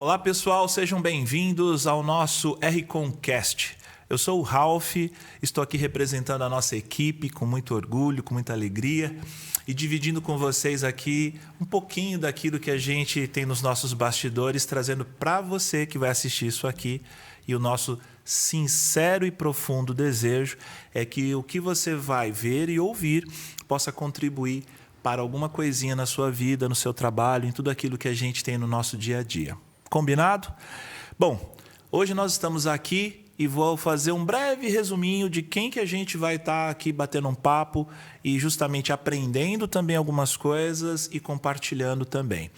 Olá pessoal, sejam bem-vindos ao nosso RConCast. Eu sou o Ralph, estou aqui representando a nossa equipe com muito orgulho, com muita alegria e dividindo com vocês aqui um pouquinho daquilo que a gente tem nos nossos bastidores, trazendo para você que vai assistir isso aqui. E o nosso sincero e profundo desejo é que o que você vai ver e ouvir possa contribuir para alguma coisinha na sua vida, no seu trabalho, em tudo aquilo que a gente tem no nosso dia a dia. Combinado? Bom, hoje nós estamos aqui e vou fazer um breve resuminho de quem que a gente vai estar aqui batendo um papo e justamente aprendendo também algumas coisas e compartilhando também.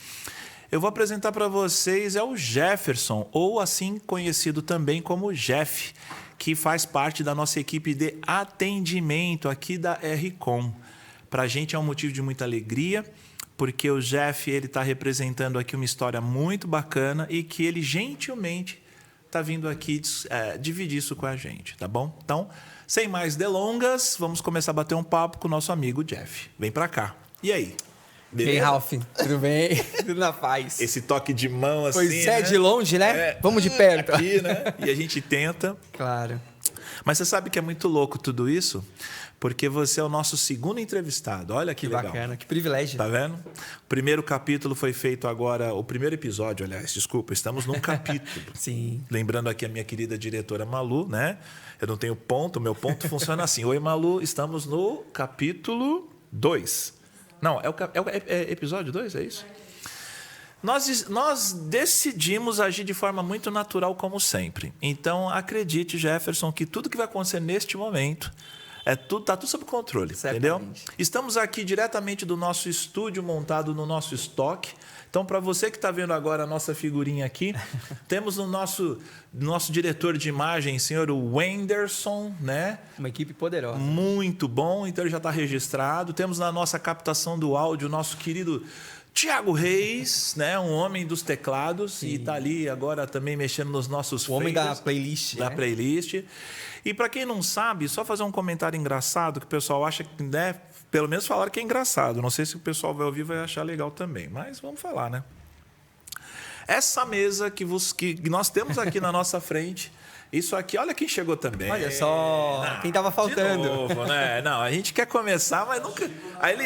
Eu vou apresentar para vocês o Jefferson, ou assim conhecido também como Jeff, que faz parte da nossa equipe de atendimento aqui da RCon. Para a gente é um motivo de muita alegria, porque o Jeff está representando aqui uma história muito bacana e que ele gentilmente está vindo aqui dividir isso com a gente, tá bom? Então, sem mais delongas, vamos começar a bater um papo com o nosso amigo Jeff. Vem para cá. E aí? Beleza? Bem, Ralph, tudo bem? Tudo na paz. Esse toque de mão assim, pois é, né? De longe, né? Vamos de perto. Aqui, né? E a gente tenta. Claro. Mas você sabe que é muito louco tudo isso? Porque você é o nosso segundo entrevistado. Olha que legal. Bacana, que privilégio. Tá vendo? O primeiro capítulo foi feito agora... O primeiro episódio, aliás, desculpa. Estamos num capítulo. Sim. Lembrando aqui a minha querida diretora Malu, né? Eu não tenho ponto, meu ponto funciona assim. Oi, Malu, estamos no capítulo 2. Não, é episódio 2, é isso? Nós decidimos agir de forma muito natural, como sempre. Então, acredite, Jefferson, que tudo que vai acontecer neste momento... Está tudo sob controle, entendeu? Estamos aqui diretamente do nosso estúdio montado no nosso estoque. Então, para você que está vendo agora a nossa figurinha aqui, temos o nosso diretor de imagem, senhor Wenderson, né? Uma equipe poderosa. Muito bom, então ele já está registrado. Temos na nossa captação do áudio o nosso querido Thiago Reis, né? Um homem dos teclados. Sim. E está ali agora também mexendo nos nossos homem da playlist. Da playlist. E para quem não sabe, só fazer um comentário engraçado, que o pessoal acha que, né? Pelo menos falaram que é engraçado. Não sei se o pessoal vai ouvir e vai achar legal também, mas vamos falar, né? Essa mesa que nós temos aqui na nossa frente, isso aqui, olha quem chegou também. Olha só, quem estava faltando. De novo, né? Não, a gente quer começar, mas nunca... Aí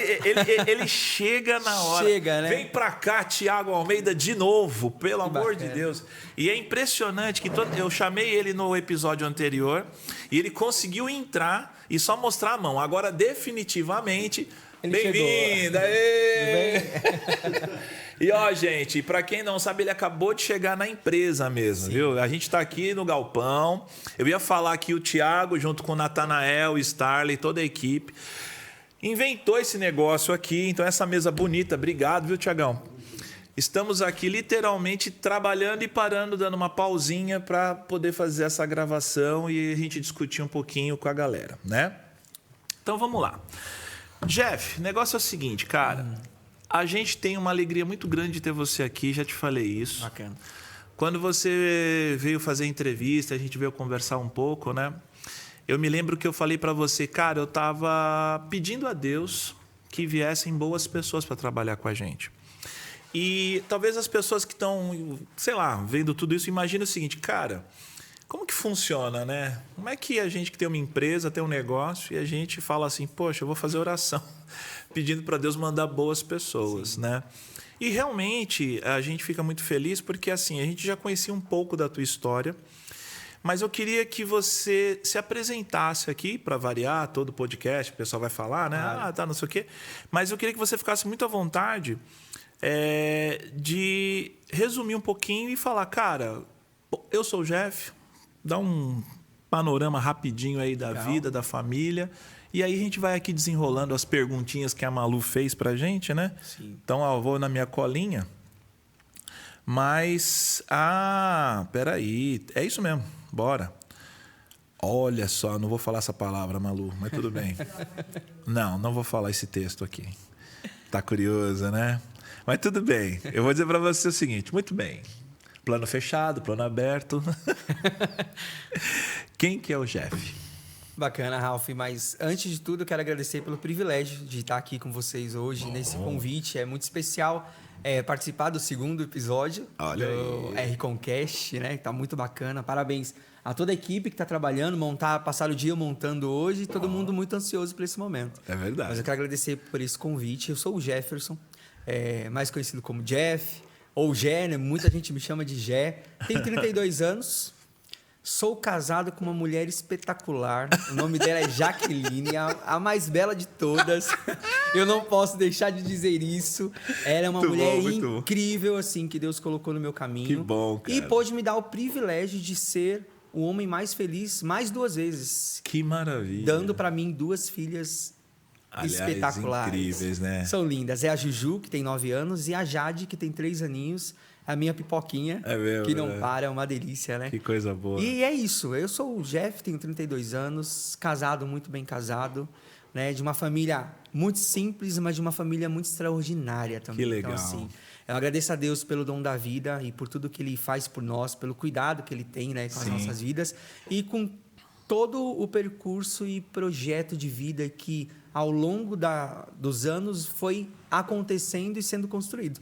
ele chega na hora. Chega, né? Vem pra cá, Thiago Almeida, de novo, pelo amor de Deus. E é impressionante que eu chamei ele no episódio anterior e ele conseguiu entrar e só mostrar a mão. Agora, definitivamente, bem-vinda! E ó, gente, para quem não sabe, ele acabou de chegar na empresa mesmo, sim, viu? A gente está aqui no galpão. Eu ia falar que o Thiago, junto com o Natanael, o Starley, toda a equipe, inventou esse negócio aqui. Então, essa mesa bonita, obrigado, viu, Thiagão? Estamos aqui literalmente trabalhando e parando, dando uma pausinha para poder fazer essa gravação e a gente discutir um pouquinho com a galera, né? Então, vamos lá. Jeff, o negócio é o seguinte, cara... A gente tem uma alegria muito grande de ter você aqui, já te falei isso. Bacana. Quando você veio fazer entrevista, a gente veio conversar um pouco, né? Eu me lembro que eu falei para você, cara, eu estava pedindo a Deus que viessem boas pessoas para trabalhar com a gente. E talvez as pessoas que estão, sei lá, vendo tudo isso, imaginem o seguinte, cara, como que funciona, né? Como é que a gente que tem uma empresa, tem um negócio, e a gente fala assim, poxa, eu vou fazer oração, pedindo para Deus mandar boas pessoas, sim, né? E realmente a gente fica muito feliz porque assim, a gente já conhecia um pouco da tua história, mas eu queria que você se apresentasse aqui, para variar, todo o podcast, o pessoal vai falar, né? Ah, tá, não sei o quê. Mas eu queria que você ficasse muito à vontade de resumir um pouquinho e falar, cara, eu sou o Jeff, dá um panorama rapidinho aí da vida, da família. E aí a gente vai aqui desenrolando as perguntinhas que a Malu fez pra gente, né? Sim. Então, eu vou na minha colinha. Mas, peraí, é isso mesmo, bora. Olha só, não vou falar essa palavra, Malu, mas tudo bem. Não vou falar esse texto aqui. Tá curiosa, né? Mas tudo bem, eu vou dizer pra você o seguinte, muito bem. Plano fechado, plano aberto. Quem que é o Jeff? Bacana, Ralph, mas antes de tudo eu quero agradecer pelo privilégio de estar aqui com vocês hoje, nesse convite, é muito especial. participar do segundo episódio do R-Concast, né? Tá muito bacana. Parabéns a toda a equipe que está trabalhando, passar o dia montando hoje, todo mundo muito ansioso por esse momento. É verdade. Mas eu quero agradecer por esse convite. Eu sou o Jefferson, mais conhecido como Jeff, ou Jé, né? Muita gente me chama de Jé. Tenho 32 anos. Sou casado com uma mulher espetacular. O nome dela é Jaqueline, a mais bela de todas. Eu não posso deixar de dizer isso. Ela é uma mulher incrível, assim, que Deus colocou no meu caminho. Que bom, cara. E pôde me dar o privilégio de ser o homem mais feliz mais 2 vezes. Que maravilha. Dando para mim 2 filhas espetaculares. Incríveis, né? São lindas. É a Juju, que tem 9 anos, e a Jade, que tem 3 aninhos. A minha pipoquinha, que não para, é uma delícia, né? Que coisa boa. E é isso. Eu sou o Jeff, tenho 32 anos, casado, muito bem casado, né? De uma família muito simples, mas de uma família muito extraordinária também. Que legal. Então, assim, eu agradeço a Deus pelo dom da vida e por tudo que Ele faz por nós, pelo cuidado que Ele tem, né, com as nossas vidas e com todo o percurso e projeto de vida que, ao longo dos anos, foi acontecendo e sendo construído.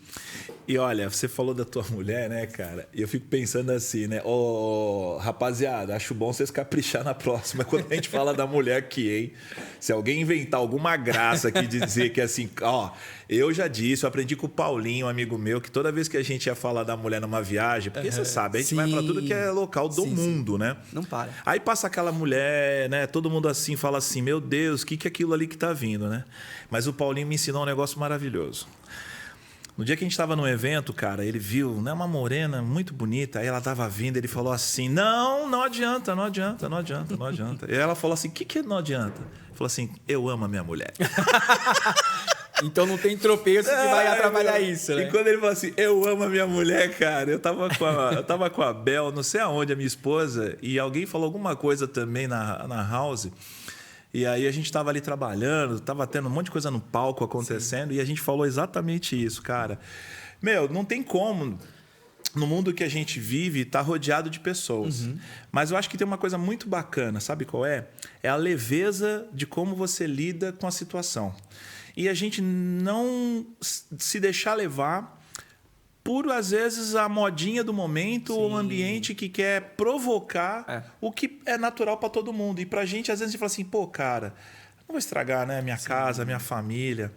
E olha, você falou da tua mulher, né, cara? E eu fico pensando assim, né? Ô, rapaziada, acho bom vocês caprichar na próxima quando a gente fala da mulher aqui, hein? Se alguém inventar alguma graça aqui de dizer que assim, ó, eu já disse, eu aprendi com o Paulinho, um amigo meu, que toda vez que a gente ia falar da mulher numa viagem, porque você sabe, a gente vai pra tudo que é local do mundo, né? Não para. Aí passa aquela mulher, né? Todo mundo assim fala assim, meu Deus, o que é aquilo ali que tá vindo, né? Mas o Paulinho me ensinou um negócio maravilhoso. No dia que a gente estava num evento, cara, ele viu, né, uma morena muito bonita, aí ela estava vindo, ele falou assim, não adianta. E ela falou assim, o que não adianta? Ele falou assim, eu amo a minha mulher. Então não tem tropeço que vai atrapalhar isso, né? E quando ele falou assim, eu amo a minha mulher, cara, eu tava com a Bel, não sei aonde, a minha esposa, e alguém falou alguma coisa também na house. E aí a gente estava ali trabalhando, estava tendo um monte de coisa no palco acontecendo, e a gente falou exatamente isso, cara. Meu, não tem como, no mundo que a gente vive, estar rodeado de pessoas. Mas eu acho que tem uma coisa muito bacana, sabe qual é? É a leveza de como você lida com a situação. E a gente não se deixar levar por, às vezes, a modinha do momento ou um ambiente que quer provocar o que é natural para todo mundo. E para a gente, às vezes, a gente fala assim, pô, cara, não vou estragar, né, minha casa, minha família.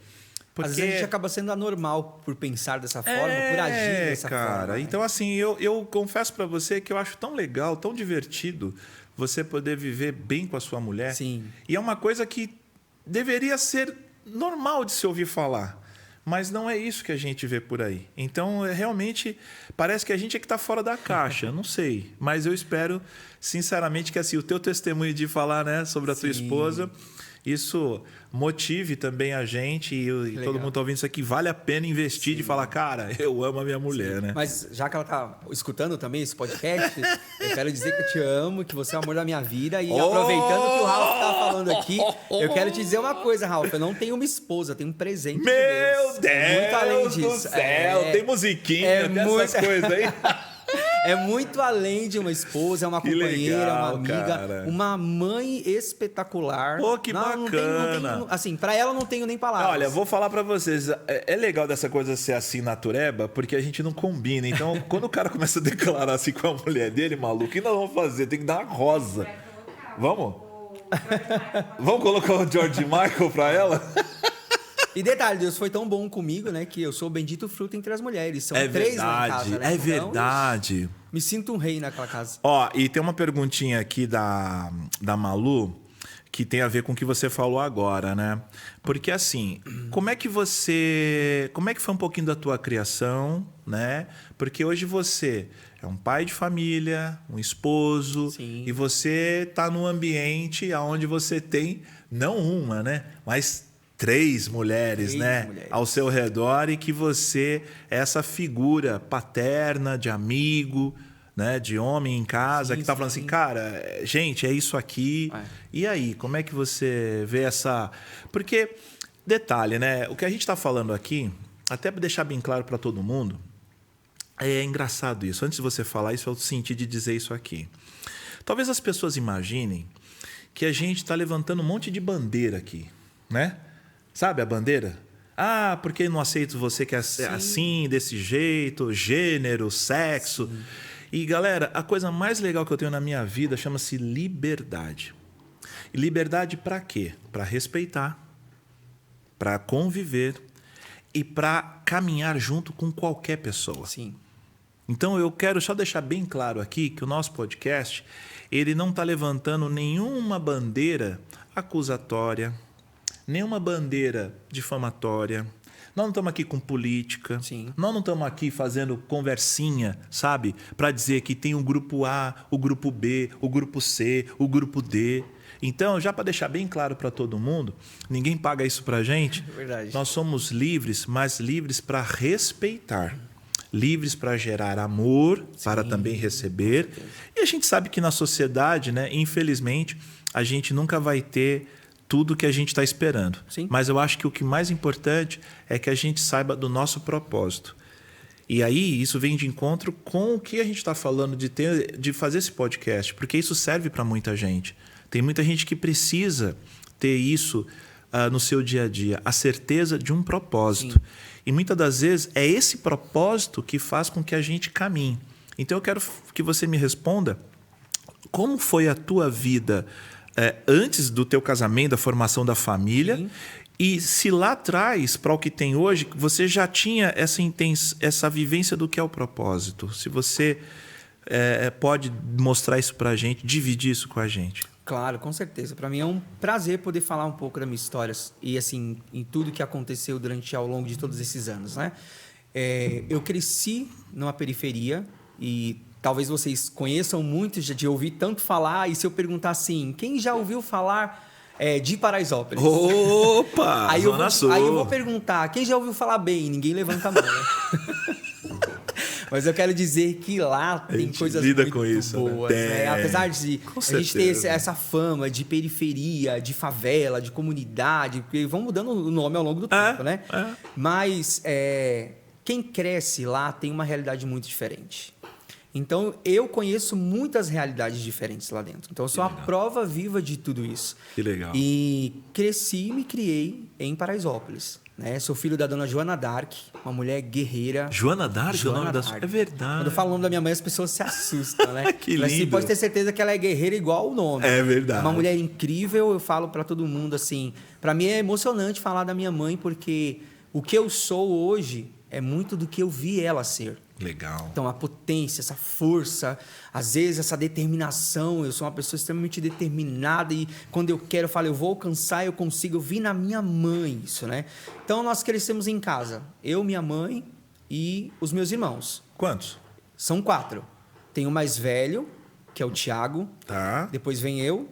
Porque... Às vezes a gente acaba sendo anormal por pensar dessa forma, por agir dessa forma. Né? Então, assim, eu confesso para você que eu acho tão legal, tão divertido você poder viver bem com a sua mulher. Sim. E é uma coisa que deveria ser normal de se ouvir falar. Mas não é isso que a gente vê por aí. Então, realmente, parece que a gente é que está fora da caixa. Não sei. Mas eu espero, sinceramente, que assim, o teu testemunho de falar, né, sobre a tua esposa, isso motive também a gente e todo mundo está ouvindo isso aqui. Vale a pena investir de falar, cara, eu amo a minha mulher, né? Mas já que ela está escutando também esse podcast, eu quero dizer que eu te amo, que você é o amor da minha vida. E aproveitando que o Ralf está falando aqui, eu quero te dizer uma coisa, Ralf. Eu não tenho uma esposa, eu tenho um presente. Meu Deus muito além disso. Do céu, tem musiquinha, tem essas coisas aí. É muito além de uma esposa, é uma companheira, legal, uma amiga, cara. Uma mãe espetacular. Pô, que bacana. Não tenho, assim, pra ela não tenho nem palavras. Olha, vou falar pra vocês, é legal dessa coisa ser assim natureba, porque a gente não combina. Então, quando o cara começa a declarar assim com a mulher dele, maluco, o que nós vamos fazer? Tem que dar uma rosa. Vamos? Vamos colocar o George Michael pra ela? E detalhe, Deus foi tão bom comigo, né? Que eu sou o bendito fruto entre as mulheres. São 3 lá em casa, né? É verdade. Então, me sinto um rei naquela casa. Ó, e tem uma perguntinha aqui da Malu que tem a ver com o que você falou agora, né? Porque assim, como é que foi um pouquinho da tua criação, né? Porque hoje você é um pai de família, um esposo, e você tá num ambiente onde você tem não uma, né? Mas 3 mulheres, ao seu redor, e que você é essa figura paterna, de amigo, né, de homem em casa, que tá falando assim, cara, gente, é isso aqui. E aí, como é que você vê essa... Porque, detalhe, né, o que a gente está falando aqui, até para deixar bem claro para todo mundo, é engraçado isso. Antes de você falar isso, eu senti de dizer isso aqui. Talvez as pessoas imaginem que a gente está levantando um monte de bandeira aqui, né? Sabe a bandeira? Ah, porque eu não aceito você que é assim, desse jeito, gênero, sexo. Sim. E, galera, a coisa mais legal que eu tenho na minha vida chama-se liberdade. E liberdade para quê? Para respeitar, para conviver e para caminhar junto com qualquer pessoa. Sim. Então, eu quero só deixar bem claro aqui que o nosso podcast, ele não está levantando nenhuma bandeira acusatória, nenhuma bandeira difamatória. Nós não estamos aqui com política. Sim. Nós não estamos aqui fazendo conversinha, sabe? Para dizer que tem o grupo A, o grupo B, o grupo C, o grupo D. Então, já para deixar bem claro para todo mundo, ninguém paga isso para a gente. Verdade. Nós somos livres, mas livres para respeitar. Livres para gerar amor, sim, para também receber. E a gente sabe que na sociedade, né, infelizmente, a gente nunca vai ter tudo que a gente está esperando. Sim. Mas eu acho que o que mais importante é que a gente saiba do nosso propósito. E aí isso vem de encontro com o que a gente está falando de fazer esse podcast, porque isso serve para muita gente. Tem muita gente que precisa ter isso no seu dia a dia, a certeza de um propósito. Sim. E muitas das vezes é esse propósito que faz com que a gente caminhe. Então eu quero que você me responda como foi a tua vida antes do teu casamento, da formação da família. Sim. E se lá atrás, para o que tem hoje, você já tinha essa vivência do que é o propósito. Se você pode mostrar isso para a gente, dividir isso com a gente. Claro, com certeza. Para mim é um prazer poder falar um pouco da minha história e assim em tudo que aconteceu ao longo de todos esses anos, né? Eu cresci numa periferia e talvez vocês conheçam muito de ouvir tanto falar. E se eu perguntar assim, quem já ouviu falar de Paraisópolis? Opa! Aí eu vou perguntar, quem já ouviu falar bem? Ninguém levanta a mão, né? Mas eu quero dizer que lá tem coisas muito com isso, boas. Né? Apesar de a gente ter essa fama de periferia, de favela, de comunidade, porque vão mudando o nome ao longo do tempo, né? Mas quem cresce lá tem uma realidade muito diferente. Então, eu conheço muitas realidades diferentes lá dentro. Então, eu sou a prova viva de tudo isso. Que legal. E cresci e me criei em Paraisópolis. Né? Sou filho da dona Joana Dark, uma mulher guerreira. Joana Dark? O nome da sua... É verdade. Quando eu falo o nome da minha mãe, as pessoas se assustam, né? Que lindo. Mas você pode ter certeza que ela é guerreira igual o nome. É verdade. Uma mulher incrível, eu falo para todo mundo assim. Para mim é emocionante falar da minha mãe, porque o que eu sou hoje é muito do que eu vi ela ser. Legal. Então, a potência, essa força, às vezes essa determinação. Eu sou uma pessoa extremamente determinada e quando eu quero, eu falo, eu vou alcançar, eu consigo. Eu vi na minha mãe isso, né? Então, nós crescemos em casa. Eu, minha mãe e os meus irmãos. Quantos? São 4. Tem o mais velho, que é o Tiago. Tá. Depois vem eu.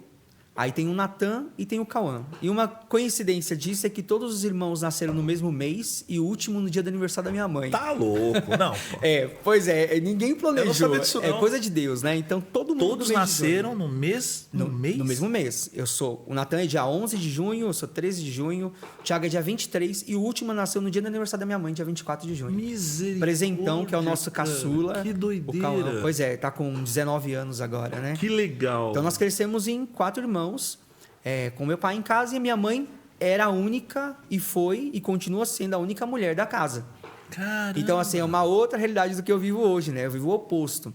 Aí tem o Natan e tem o Cauã. E uma coincidência disso é que todos os irmãos nasceram no mesmo mês e o último no dia do aniversário da minha mãe. Tá louco, não. Pô. Pois é, ninguém planejou. Eu não sabia disso, não. É coisa de Deus, né? Então todo mundo. Todos nasceram no mês? No mesmo mês. O Natan é dia 11 de junho, eu sou 13 de junho, o Thiago é dia 23 e o último nasceu no dia do aniversário da minha mãe, dia 24 de junho. Misericórdia. Presentão, que é o nosso caçula. Que doideira. O Cauã, pois é, tá com 19 anos agora, né? Que legal. Então nós crescemos em 4 irmãos. Com meu pai em casa e minha mãe era a única e foi e continua sendo a única mulher da casa. Caramba. Então, assim, é uma outra realidade do que eu vivo hoje, né? Eu vivo o oposto.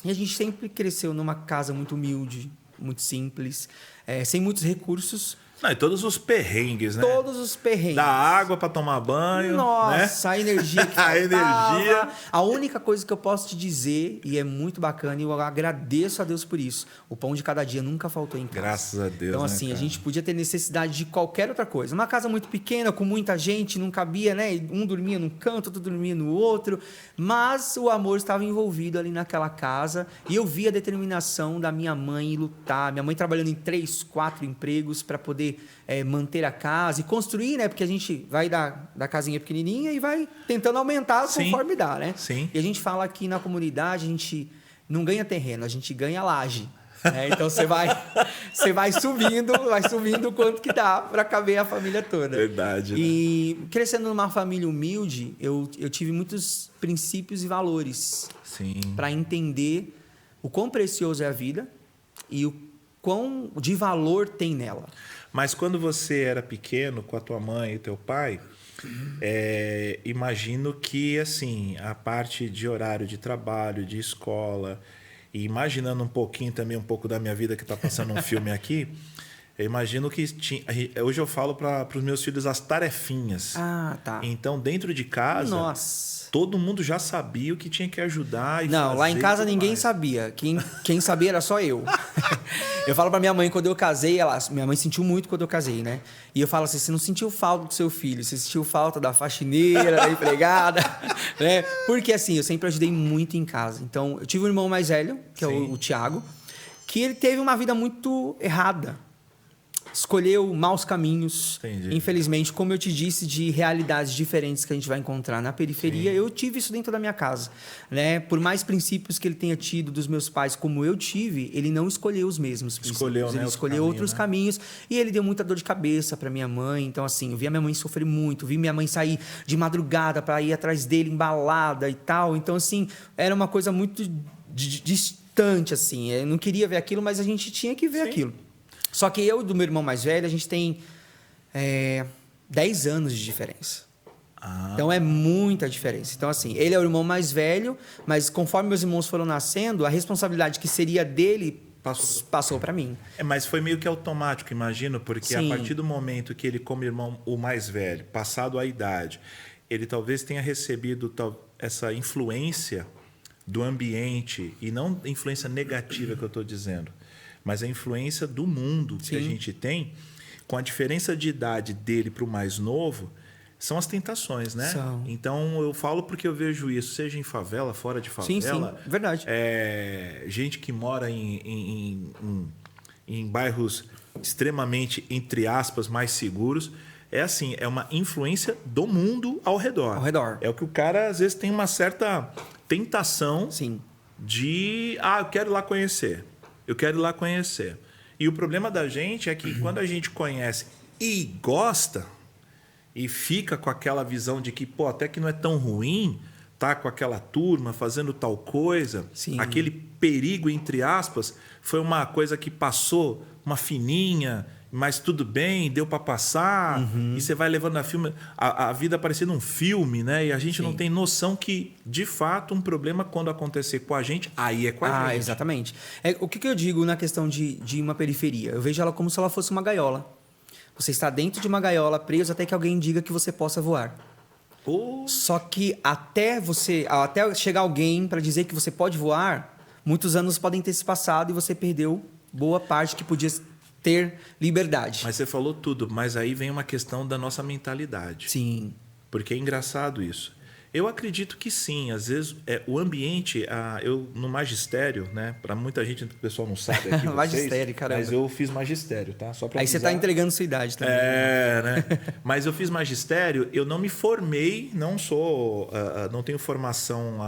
E a gente sempre cresceu numa casa muito humilde, muito simples, sem muitos recursos. Não, e todos os perrengues, né? Todos os perrengues. Da água para tomar banho. Nossa, né? A energia que a energia. A única coisa que eu posso te dizer, e é muito bacana, e eu agradeço a Deus por isso, o pão de cada dia nunca faltou em casa. Graças a Deus. Então, assim, a gente podia ter necessidade de qualquer outra coisa. Uma casa muito pequena, com muita gente, não cabia, né? Um dormia num canto, outro dormia no outro. Mas o amor estava envolvido ali naquela casa. E eu vi a determinação da minha mãe em lutar. Minha mãe trabalhando em 3, 4 empregos para poder manter a casa e construir, né? Porque a gente vai da casinha pequenininha e vai tentando aumentar conforme dá, né? Sim. E a gente fala que na comunidade a gente não ganha terreno, a gente ganha laje. Então você vai subindo o quanto que dá para caber a família toda. Verdade. Né? E crescendo numa família humilde, eu tive muitos princípios e valores para entender o quão precioso é a vida e o quão de valor tem nela. Mas quando você era pequeno, com a tua mãe e teu pai, Imagino que, assim, a parte de horário de trabalho, de escola, e imaginando um pouquinho também, um pouco da minha vida que está passando um filme aqui, eu imagino que hoje eu falo para os meus filhos as tarefinhas. Ah, tá. Então, dentro de casa, Nossa. todo mundo já sabia o que tinha que ajudar e Não, fazer lá em casa e tudo ninguém mais. sabia. Quem sabia era só eu. Eu falo pra minha mãe, quando eu casei, minha mãe sentiu muito quando eu casei, né? E eu falo assim, você não sentiu falta do seu filho, você sentiu falta da faxineira, da empregada, né? Porque assim, eu sempre ajudei muito em casa. Então, eu tive um irmão mais velho, que é o Thiago, que ele teve uma vida muito errada. Escolheu maus caminhos. Entendi. Infelizmente, como eu te disse, de realidades diferentes que a gente vai encontrar na periferia, eu tive isso dentro da minha casa, né? Por mais princípios que ele tenha tido dos meus pais, como eu tive, ele não escolheu os mesmos princípios. Escolheu, né, Ele escolheu outros caminhos e ele deu muita dor de cabeça para minha mãe. Então, assim, eu vi a minha mãe sofrer muito, vi minha mãe sair de madrugada para ir atrás dele embalada e tal. Então, assim, era uma coisa muito distante, assim. Eu não queria ver aquilo, mas a gente tinha que ver aquilo. Só que eu e do meu irmão mais velho, a gente tem 10 anos de diferença. Então é muita diferença. Então, assim, ele é o irmão mais velho, mas conforme meus irmãos foram nascendo, a responsabilidade que seria dele passou para mim. Mas foi meio que automático, imagino, porque Sim. a partir do momento que ele, como irmão, o mais velho, passado a idade, ele talvez tenha recebido essa influência do ambiente, e não influência negativa que eu estou dizendo, mas a influência do mundo que a gente tem, com a diferença de idade dele para o mais novo, são as tentações, né? São. Então, eu falo porque eu vejo isso, seja em favela, fora de favela. Sim, verdade. Gente que mora em bairros extremamente, entre aspas, mais seguros. É assim, é uma influência do mundo ao redor. Ao redor. É o que o cara, às vezes, tem uma certa tentação de... eu quero ir lá conhecer. Eu quero ir lá conhecer. E o problema da gente é que quando a gente conhece e gosta, e fica com aquela visão de que, até que não é tão ruim, tá com aquela turma fazendo tal coisa, aquele perigo, entre aspas, foi uma coisa que passou, uma fininha, mas tudo bem, deu para passar, e você vai levando a vida parecendo um filme, né? E a gente não tem noção que, de fato, um problema, quando acontecer com a gente, aí é com a gente. Exatamente. O que eu digo na questão de uma periferia? Eu vejo ela como se ela fosse uma gaiola. Você está dentro de uma gaiola, preso até que alguém diga que você possa voar. Só que até chegar alguém para dizer que você pode voar, muitos anos podem ter se passado e você perdeu boa parte que podia ter liberdade. Mas você falou tudo, mas aí vem uma questão da nossa mentalidade. Sim. Porque é engraçado isso. Eu acredito que sim. Às vezes, o ambiente... eu no magistério, né? Para muita gente, o pessoal não sabe aqui, magistério, caramba. Mas eu fiz magistério, tá? Só pra Aí avisar. você está entregando sua idade também. Né? Mas eu fiz magistério, eu não me formei, não tenho formação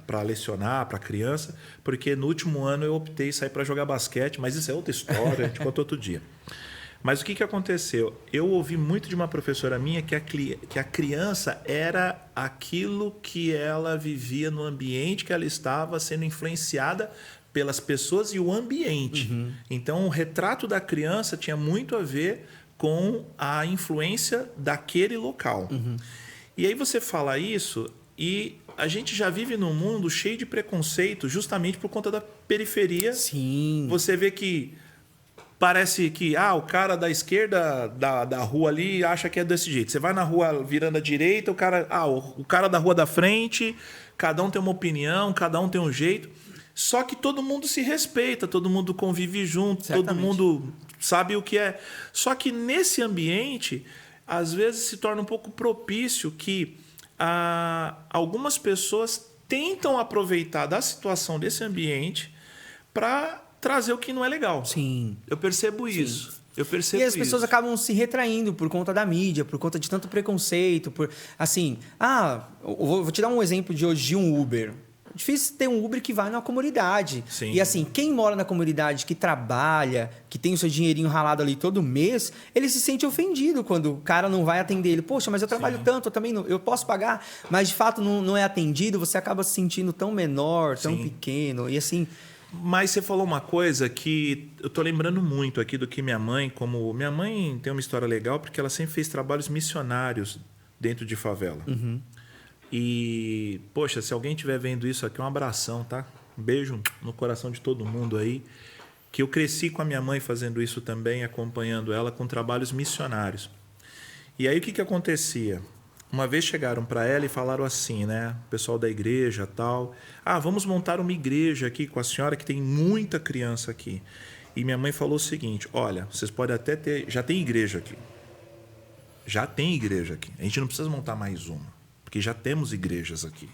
para lecionar, para criança, porque no último ano eu optei sair para jogar basquete, mas isso é outra história, a gente conta outro dia. Mas o que aconteceu? Eu ouvi muito de uma professora minha que a criança era aquilo que ela vivia no ambiente que ela estava sendo influenciada pelas pessoas e o ambiente. Então, o retrato da criança tinha muito a ver com a influência daquele local. E aí você fala isso e a gente já vive num mundo cheio de preconceito justamente por conta da periferia. Sim. Você vê que parece que o cara da esquerda da rua ali acha que é desse jeito. Você vai na rua virando à direita, o cara da rua da frente, cada um tem uma opinião, cada um tem um jeito. Só que todo mundo se respeita, todo mundo convive junto, Certamente. todo mundo sabe o que é. Só que nesse ambiente, às vezes se torna um pouco propício que algumas pessoas tentam aproveitar da situação desse ambiente para trazer o que não é legal. Sim. Eu percebo isso. E as pessoas acabam se retraindo por conta da mídia, por conta de tanto preconceito, vou te dar um exemplo de hoje de um Uber. Difícil ter um Uber que vai numa comunidade. Sim. E assim, quem mora na comunidade, que trabalha, que tem o seu dinheirinho ralado ali todo mês, ele se sente ofendido quando o cara não vai atender ele. Poxa, mas eu trabalho tanto, eu também eu posso pagar, mas de fato não é atendido, você acaba se sentindo tão menor, tão pequeno. E assim... Mas você falou uma coisa que eu tô lembrando muito aqui do que minha mãe tem uma história legal, porque ela sempre fez trabalhos missionários dentro de favela. E, poxa, se alguém estiver vendo isso aqui, um abração, tá? Um beijo no coração de todo mundo aí. Que eu cresci com a minha mãe fazendo isso também, acompanhando ela com trabalhos missionários. E aí o que acontecia? Uma vez chegaram para ela e falaram assim, né? O pessoal da igreja e tal. Vamos montar uma igreja aqui com a senhora que tem muita criança aqui. E minha mãe falou o seguinte, olha, vocês podem até ter... Já tem igreja aqui. Já tem igreja aqui. A gente não precisa montar mais uma, porque já temos igrejas aqui.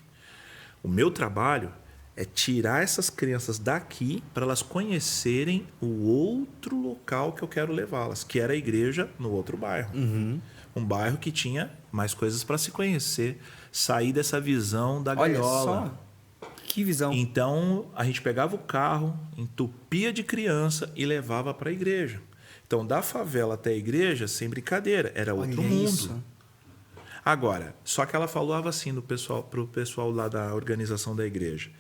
O meu trabalho é tirar essas crianças daqui para elas conhecerem o outro local que eu quero levá-las, que era a igreja no outro bairro. Um bairro que tinha mais coisas para se conhecer, sair dessa visão da gaiola. Olha só, que visão. Então, a gente pegava o carro, entupia de criança e levava para a igreja. Então, da favela até a igreja, sem brincadeira, era outro mundo. Isso. Agora, só que ela falava assim para o pessoal lá da organização da igreja.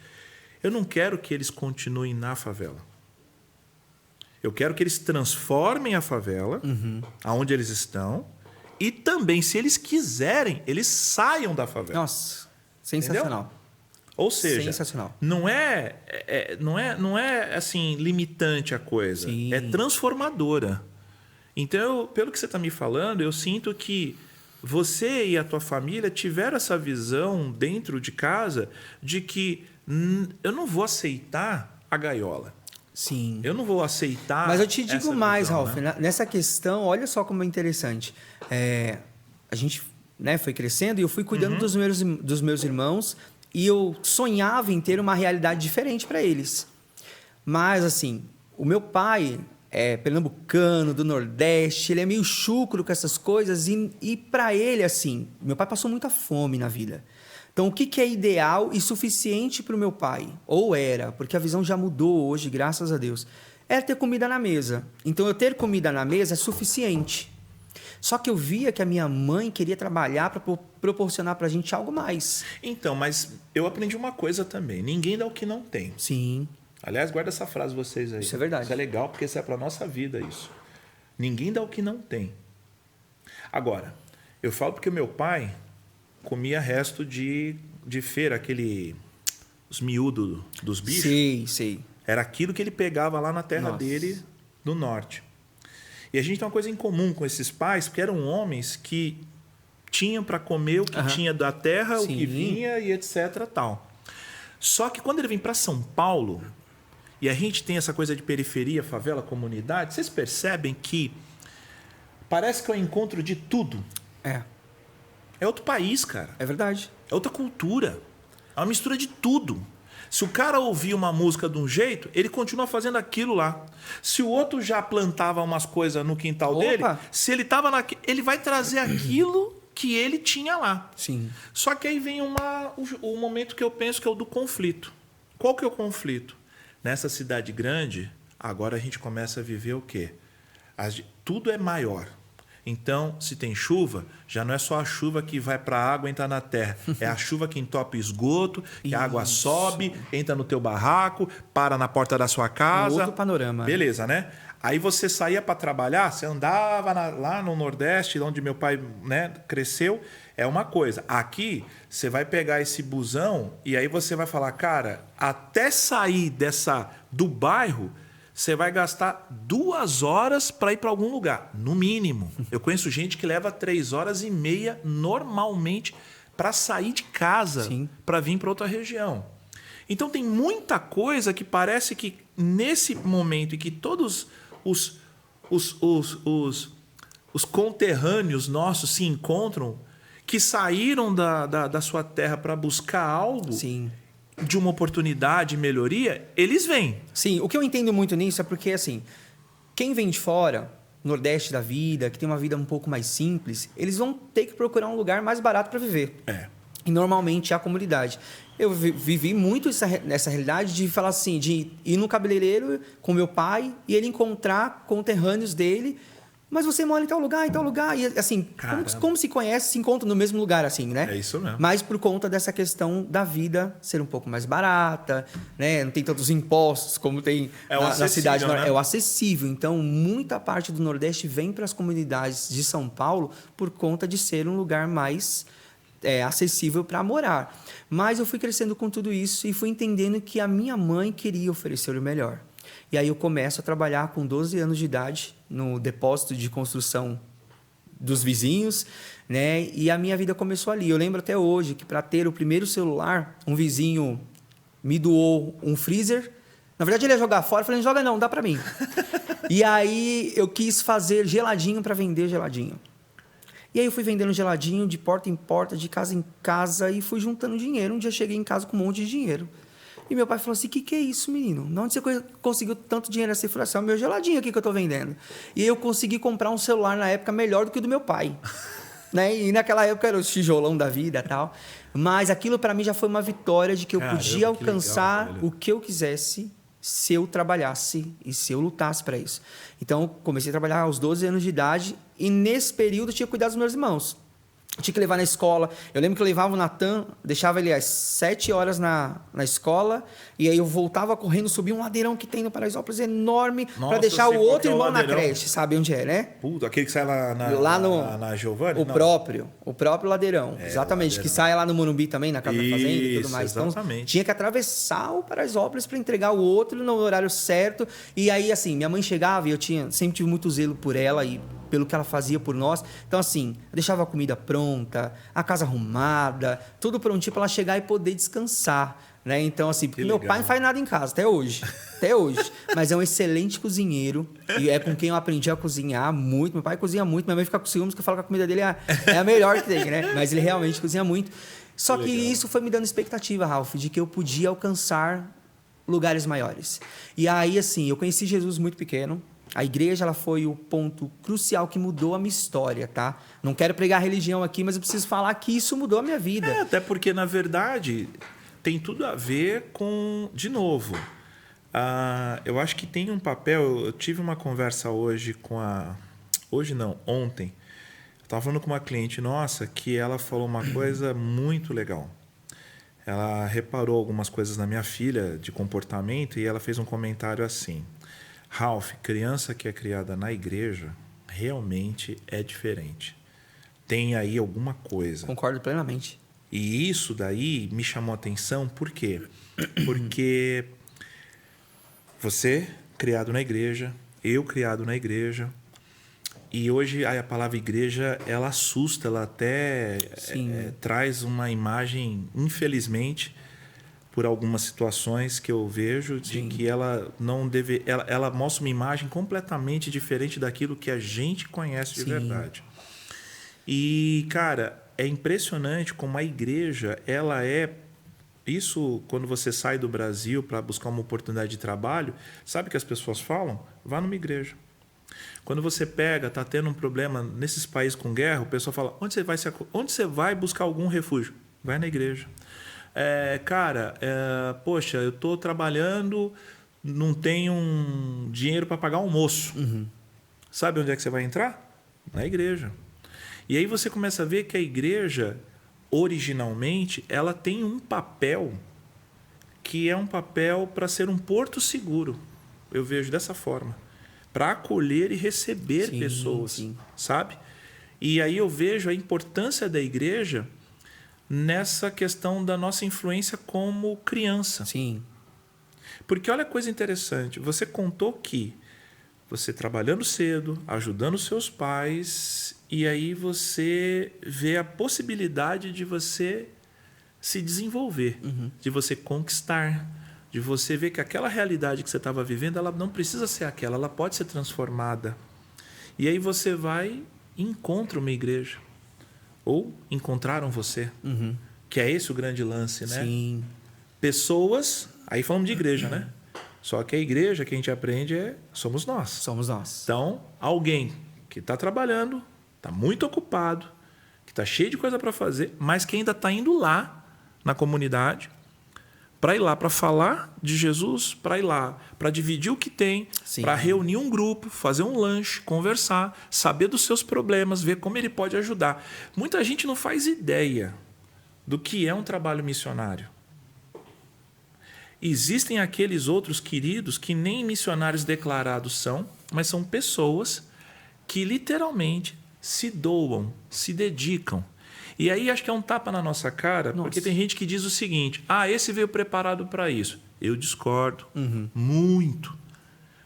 Eu não quero que eles continuem na favela. Eu quero que eles transformem a favela, aonde eles estão, e também, se eles quiserem, eles saiam da favela. Nossa, sensacional. Entendeu? Ou seja, sensacional. Não é assim limitante a coisa, Sim. é transformadora. Então, pelo que você está me falando, eu sinto que você e a tua família tiveram essa visão dentro de casa de que eu não vou aceitar a gaiola. Sim. Eu não vou aceitar. Mas eu te digo essa mais, visão, Ralf, né? nessa questão, olha só como é interessante. A gente, né, foi crescendo e eu fui cuidando dos meus irmãos e eu sonhava em ter uma realidade diferente para eles. Mas, assim, o meu pai é pernambucano, do Nordeste, ele é meio chucro com essas coisas e para ele, assim, meu pai passou muita fome na vida. Então, o que é ideal e suficiente para o meu pai? Ou era, porque a visão já mudou hoje, graças a Deus. Era ter comida na mesa. Então, eu ter comida na mesa é suficiente. Só que eu via que a minha mãe queria trabalhar para proporcionar para a gente algo mais. Então, mas eu aprendi uma coisa também. Ninguém dá o que não tem. Sim. Aliás, guarda essa frase vocês aí. Isso é verdade. Isso é legal, porque isso é para nossa vida, isso. Ninguém dá o que não tem. Agora, eu falo porque o meu pai comia resto de feira, os miúdos dos bichos. Sei. Era aquilo que ele pegava lá na terra dele, do norte. E a gente tem uma coisa em comum com esses pais, porque eram homens que tinham para comer o que tinha da terra, o que vinha e etc. tal. Só que quando ele vem para São Paulo, e a gente tem essa coisa de periferia, favela, comunidade, vocês percebem que parece que é o encontro de tudo. É outro país, cara. É verdade. É outra cultura. É uma mistura de tudo. Se o cara ouvir uma música de um jeito, ele continua fazendo aquilo lá. Se o outro já plantava umas coisas no quintal dele, se ele estava ele vai trazer aquilo que ele tinha lá. Sim. Só que aí vem o momento que eu penso que é o do conflito. Qual que é o conflito? Nessa cidade grande, agora a gente começa a viver o quê? Tudo é maior. Então, se tem chuva, já não é só a chuva que vai para a água e entra na terra. É a chuva que entope esgoto, que a água sobe, entra no teu barraco, para na porta da sua casa. Outro panorama. Beleza, né? Aí você saía para trabalhar, você andava lá no Nordeste, onde meu pai, né, cresceu, é uma coisa. Aqui, você vai pegar esse busão e aí você vai falar, cara, até sair do bairro, você vai gastar 2 horas para ir para algum lugar, no mínimo. Eu conheço gente que leva 3 horas e meia normalmente para sair de casa, para vir para outra região. Então tem muita coisa que parece que nesse momento em que todos os conterrâneos nossos se encontram, que saíram da sua terra para buscar algo de uma oportunidade, melhoria, eles vêm. Sim, o que eu entendo muito nisso é porque, assim, quem vem de fora, Nordeste da vida, que tem uma vida um pouco mais simples, eles vão ter que procurar um lugar mais barato para viver. E normalmente é a comunidade. Eu vivi muito nessa realidade de falar assim, de ir no cabeleireiro com meu pai e ele encontrar conterrâneos dele Mas você mora em tal lugar. E assim, como se conhece, se encontra no mesmo lugar, assim, né? É isso mesmo. Mas por conta dessa questão da vida ser um pouco mais barata, né? Não tem tantos impostos como tem na cidade. Né? É o acessível. Então, muita parte do Nordeste vem para as comunidades de São Paulo por conta de ser um lugar mais acessível para morar. Mas eu fui crescendo com tudo isso e fui entendendo que a minha mãe queria oferecer o melhor. E aí eu começo a trabalhar com 12 anos de idade no depósito de construção dos vizinhos, né? E a minha vida começou ali. Eu lembro até hoje que para ter o primeiro celular, um vizinho me doou um freezer. Na verdade, ele ia jogar fora. Eu falei, não joga não, dá para mim. E aí eu quis fazer geladinho para vender geladinho. E aí eu fui vendendo geladinho de porta em porta, de casa em casa e fui juntando dinheiro. Um dia cheguei em casa com um monte de dinheiro. E meu pai falou assim, que é isso, menino? De onde você conseguiu tanto dinheiro assim? Eu falei assim, é o meu geladinho aqui que eu estou vendendo. E eu consegui comprar um celular na época melhor do que o do meu pai. Né? E naquela época era o tijolão da vida e tal. Mas aquilo para mim já foi uma vitória de que eu podia alcançar o que eu quisesse se eu trabalhasse e se eu lutasse para isso. Então, comecei a trabalhar aos 12 anos de idade e nesse período eu tinha que cuidar dos meus irmãos. Eu tinha que levar na escola. Eu lembro que eu levava o Natan, deixava ele às 7 horas na escola, e aí eu voltava correndo, subia um ladeirão que tem no Paraisópolis enorme, para deixar o outro irmão na creche. Sabe onde é, né? Puta, aquele que sai lá na Giovanni? O próprio ladeirão. Exatamente. Ladeirão. Que sai lá no Morumbi também, na Casa da Fazenda e tudo mais. Exatamente. Então, tinha que atravessar o Paraisópolis para entregar o outro no horário certo. E aí, assim, minha mãe chegava e eu sempre tive muito zelo por ela e pelo que ela fazia por nós. Então, assim, eu deixava a comida pronta, a casa arrumada, tudo prontinho para ela chegar e poder descansar, né? Então, assim, porque meu pai não faz nada em casa, até hoje. Mas é um excelente cozinheiro e é com quem eu aprendi a cozinhar muito. Meu pai cozinha muito, minha mãe fica com ciúmes que eu falo que a comida dele é a melhor que tem, né? Mas ele realmente cozinha muito. Só que isso foi me dando expectativa, Ralf, de que eu podia alcançar lugares maiores. E aí, assim, eu conheci Jesus muito pequeno. A igreja ela foi o ponto crucial que mudou a minha história, tá? Não quero pregar religião aqui, mas eu preciso falar que isso mudou a minha vida. Até porque, na verdade, tem tudo a ver com... De novo, eu acho que tem um papel... Eu tive uma conversa hoje com a... Hoje não, ontem. Eu estava falando com uma cliente nossa que ela falou uma coisa muito legal. Ela reparou algumas coisas na minha filha de comportamento e ela fez um comentário assim... Ralf, criança que é criada na igreja realmente é diferente. Tem aí alguma coisa. Concordo plenamente. E isso daí me chamou a atenção, por quê? Porque você, criado na igreja, eu criado na igreja, e hoje a palavra igreja, ela assusta, ela até traz uma imagem, infelizmente, por algumas situações que eu vejo de que ela não deve, ela mostra uma imagem completamente diferente daquilo que a gente conhece de verdade. E, cara, é impressionante como a igreja, ela é... Isso, quando você sai do Brasil para buscar uma oportunidade de trabalho, sabe o que as pessoas falam? Vá numa igreja. Quando você tá tendo um problema nesses países com guerra, o pessoal fala, onde você vai buscar algum refúgio? Vai na igreja. Poxa, eu estou trabalhando, não tenho dinheiro para pagar almoço. Sabe onde é que você vai entrar? Na igreja. E aí você começa a ver que a igreja, originalmente, ela tem um papel que é um papel para ser um porto seguro. Eu vejo dessa forma. Para acolher e receber pessoas, sabe? E aí eu vejo a importância da igreja nessa questão da nossa influência como criança. Sim. Porque olha a coisa interessante, você contou que você trabalhando cedo, ajudando seus pais, e aí você vê a possibilidade de você se desenvolver, de você conquistar, de você ver que aquela realidade que você estava vivendo, ela não precisa ser aquela, ela pode ser transformada. E aí você vai e encontra uma igreja. Ou encontraram você. Que é esse o grande lance, né? Sim. Pessoas... Aí falamos de igreja, né? Só que a igreja que a gente aprende somos nós. Somos nós. Então, alguém que está trabalhando, está muito ocupado, que está cheio de coisa para fazer, mas que ainda está indo lá na comunidade para ir lá, para falar de Jesus, para ir lá, para dividir o que tem, para reunir um grupo, fazer um lanche, conversar, saber dos seus problemas, ver como ele pode ajudar. Muita gente não faz ideia do que é um trabalho missionário. Existem aqueles outros queridos que nem missionários declarados são, mas são pessoas que literalmente se doam, se dedicam. E aí acho que é um tapa na nossa cara, porque tem gente que diz o seguinte: esse veio preparado para isso. Eu discordo muito,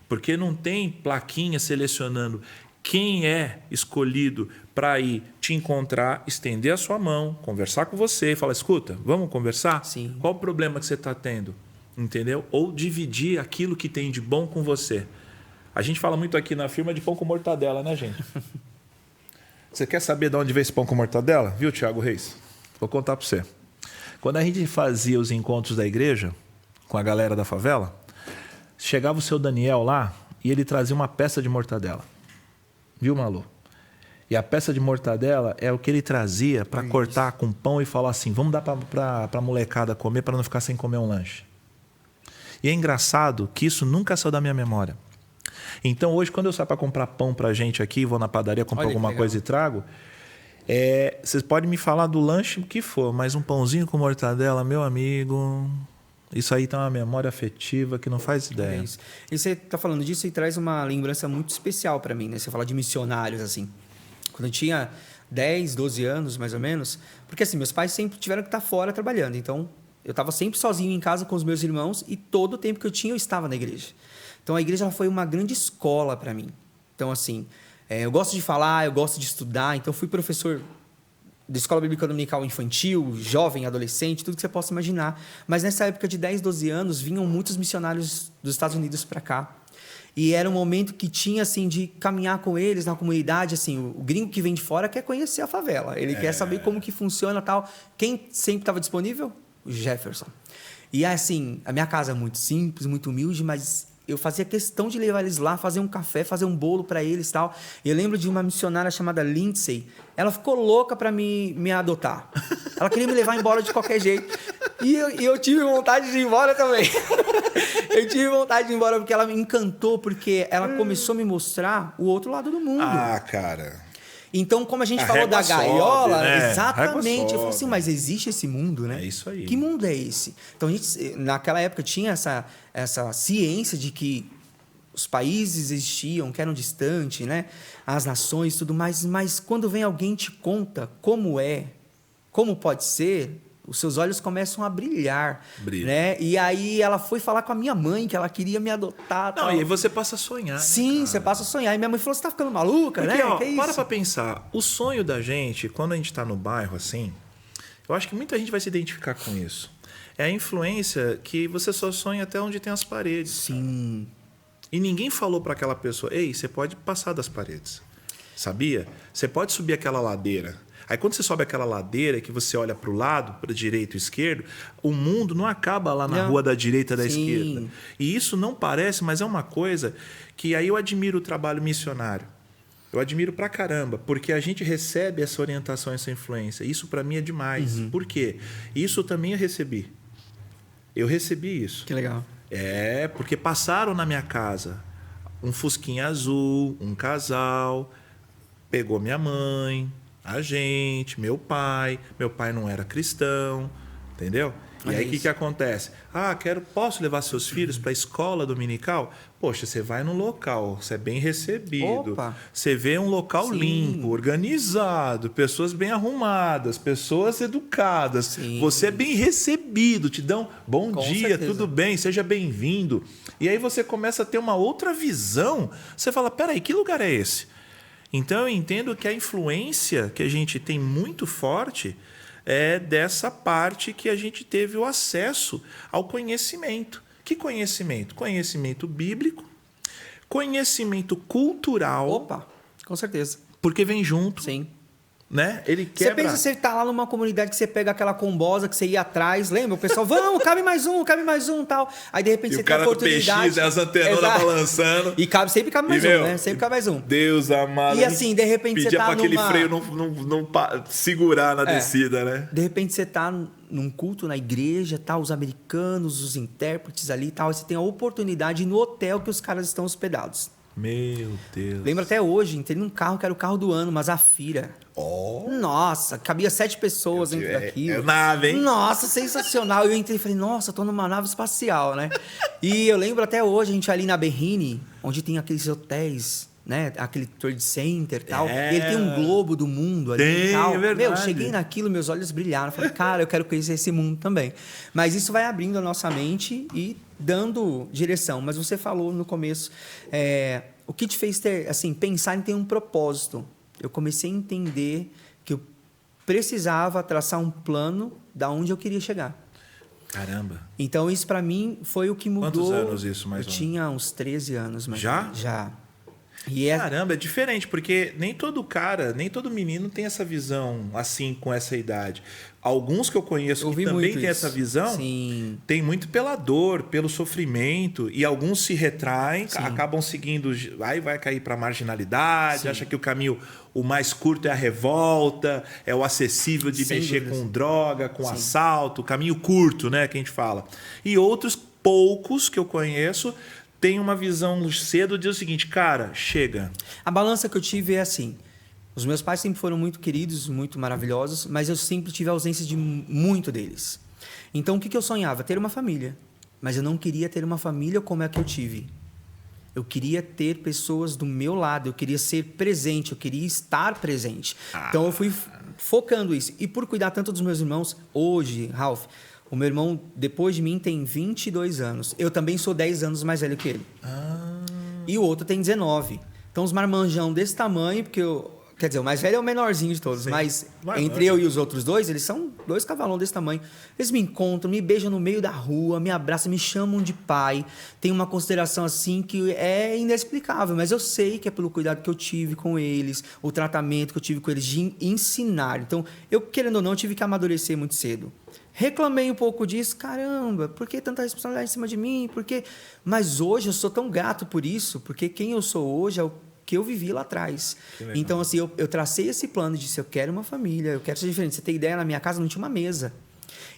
porque não tem plaquinha selecionando quem é escolhido para ir te encontrar, estender a sua mão, conversar com você e falar: escuta, vamos conversar? Sim. Qual o problema que você está tendo? Entendeu? Ou dividir aquilo que tem de bom com você. A gente fala muito aqui na firma de pão com mortadela, né, gente? Você quer saber de onde veio esse pão com mortadela? Viu, Thiago Reis? Vou contar para você. Quando a gente fazia os encontros da igreja, com a galera da favela, chegava o seu Daniel lá e ele trazia uma peça de mortadela. Viu, Malu? E a peça de mortadela é o que ele trazia para cortar com pão e falar assim: vamos dar para a molecada comer para não ficar sem comer um lanche. E é engraçado que isso nunca saiu da minha memória. Então, hoje, quando eu saio para comprar pão para a gente aqui, vou na padaria, compro alguma coisa e trago, vocês podem me falar do lanche que for, mas um pãozinho com mortadela, meu amigo, isso aí tem uma memória afetiva que não faz ideia. Isso. E você está falando disso e traz uma lembrança muito especial para mim, né? Você fala de missionários, assim. Quando eu tinha 10, 12 anos, mais ou menos, porque assim, meus pais sempre tiveram que estar fora trabalhando, então eu estava sempre sozinho em casa com os meus irmãos e todo o tempo que eu tinha eu estava na igreja. Então a igreja ela foi uma grande escola para mim. Então assim, eu gosto de falar, eu gosto de estudar, então fui professor da escola bíblica dominical infantil, jovem, adolescente, tudo que você possa imaginar. Mas nessa época de 10, 12 anos, vinham muitos missionários dos Estados Unidos para cá. E era um momento que tinha, assim, de caminhar com eles na comunidade, assim, o gringo que vem de fora quer conhecer a favela, ele quer saber como que funciona e tal. Quem sempre estava disponível? O Jefferson. E, assim, a minha casa é muito simples, muito humilde, mas eu fazia questão de levar eles lá, fazer um café, fazer um bolo para eles e tal. Eu lembro de uma missionária chamada Lindsay, ela ficou louca para me adotar. Ela queria me levar embora de qualquer jeito. E eu tive vontade de ir embora também. Eu tive vontade de ir embora porque ela me encantou, porque ela começou a me mostrar o outro lado do mundo. Cara. Então, como a gente falou da gaiola, né? Exatamente. Eu falei assim, mas existe esse mundo, né? É isso aí. Que mundo é esse? Então, a gente, naquela época, tinha essa ciência de que os países existiam, que eram distantes, né? As nações e tudo mais. Mas quando vem alguém e te conta como é, como pode ser, os seus olhos começam a brilhar. Brilha. Né? E aí ela foi falar com a minha mãe que ela queria me adotar. Não, tal. e aí você passa a sonhar. Sim, né, você passa a sonhar. E minha mãe falou, você tá ficando maluca, porque, né? ó, Que é para isso? pra pensar. O sonho da gente, quando a gente tá no bairro assim, eu acho que muita gente vai se identificar com isso. É a influência que você só sonha até onde tem as paredes. Sim. E ninguém falou para aquela pessoa: ei, você pode passar das paredes. Sabia? Você pode subir aquela ladeira. Aí quando você sobe aquela ladeira, que você olha para o lado, para direito e esquerdo, o mundo não acaba lá na rua da direita e da esquerda. E isso não parece, mas é uma coisa que aí eu admiro o trabalho missionário. Eu admiro pra caramba, porque a gente recebe essa orientação, essa influência. Isso para mim é demais. Por quê? Isso também eu recebi. Eu recebi isso. Que legal. Porque passaram na minha casa um fusquinha azul, um casal, pegou minha mãe, a gente, meu pai. Meu pai não era cristão, entendeu? E aí o que acontece? Posso levar seus filhos para a escola dominical? Poxa, você vai num local, você é bem recebido. Opa. Você vê um local Sim. limpo, organizado, pessoas bem arrumadas, pessoas educadas. Sim. Você é bem recebido, te dão bom Com dia, certeza. tudo bem, seja bem-vindo. E aí você começa a ter uma outra visão. Você fala, peraí, que lugar é esse? Então eu entendo que a influência que a gente tem muito forte é dessa parte que a gente teve o acesso ao conhecimento. Que conhecimento? Conhecimento bíblico, conhecimento cultural. Opa, com certeza. Porque vem junto. Sim. né? Ele Você quebra. pensa, você tá lá numa comunidade que você pega aquela combosa que você ia atrás, lembra? O pessoal, vamos, cabe mais um, tal. Aí, de repente, E você o tem a cara do oportunidade... PX, né? As antenonas Exato. balançando. E sempre cabe mais meu, né? Sempre cabe mais um. Deus amado. E assim, de repente, você pedia tá pra aquele numa... freio não segurar na descida, né? De repente, você tá num culto na igreja, tá, os americanos, os intérpretes ali e tal, e você tem a oportunidade no hotel que os caras estão hospedados. Meu Deus. Lembro até hoje, entrei num carro que era o carro do ano, mas a Fira. Oh. Nossa, cabia 7 pessoas dentro daquilo. É nave, hein? Nossa, sensacional. Eu entrei e falei, nossa, tô numa nave espacial, né? E eu lembro até hoje, a gente ali na Berrini, onde tem aqueles hotéis, né? Aquele Trade Center e tal. É. E ele tem um globo do mundo ali Tem, e tal. é verdade. Meu, cheguei naquilo, meus olhos brilharam. Falei, cara, eu quero conhecer esse mundo também. Mas isso vai abrindo a nossa mente e dando direção. Mas você falou no começo, o que te fez ter, assim, pensar em ter um propósito? Eu comecei a entender que eu precisava traçar um plano da onde eu queria chegar. Caramba. Então, isso para mim foi o que mudou. Quantos anos isso, mais eu ou menos? tinha uns 13 anos. Mas Já? Já. E Caramba, é diferente, porque nem todo cara, nem todo menino tem essa visão assim, com essa idade. Alguns que eu conheço que também têm essa visão, Sim. tem muito pela dor, pelo sofrimento, e alguns se retraem, acabam seguindo, aí vai cair para marginalidade, Sim. acha que o caminho o mais curto é a revolta, é o acessível de Sem mexer dúvidas. com droga, com Sim. assalto, caminho curto, né, que a gente fala. E outros poucos que eu conheço tem uma visão cedo de o seguinte, cara, chega. A balança que eu tive é assim. Os meus pais sempre foram muito queridos, muito maravilhosos, mas eu sempre tive ausência de muito deles. Então, o que eu sonhava? Ter uma família. Mas eu não queria ter uma família como a que eu tive. Eu queria ter pessoas do meu lado, eu queria ser presente, eu queria estar presente. Então, eu fui focando isso. E por cuidar tanto dos meus irmãos, hoje, Ralph, o meu irmão, depois de mim, tem 22 anos. Eu também sou 10 anos mais velho que ele. E o outro tem 19. Então, os marmanjão desse tamanho, porque quer dizer, o mais velho é o menorzinho de todos, Sim. mas Marmanjo. entre eu e os outros dois, eles são 2 cavalão desse tamanho. Eles me encontram, me beijam no meio da rua, me abraçam, me chamam de pai. Tem uma consideração assim que é inexplicável, mas eu sei que é pelo cuidado que eu tive com eles, o tratamento que eu tive com eles de ensinar. Então, eu, querendo ou não, tive que amadurecer muito cedo. Reclamei um pouco disso, caramba, por que tanta responsabilidade em cima de mim? Por quê? Mas hoje eu sou tão grato por isso, porque quem eu sou hoje é o que eu vivi lá atrás. Então, assim, eu tracei esse plano de se eu quero uma família, eu quero ser diferente. Você tem ideia, na minha casa não tinha uma mesa.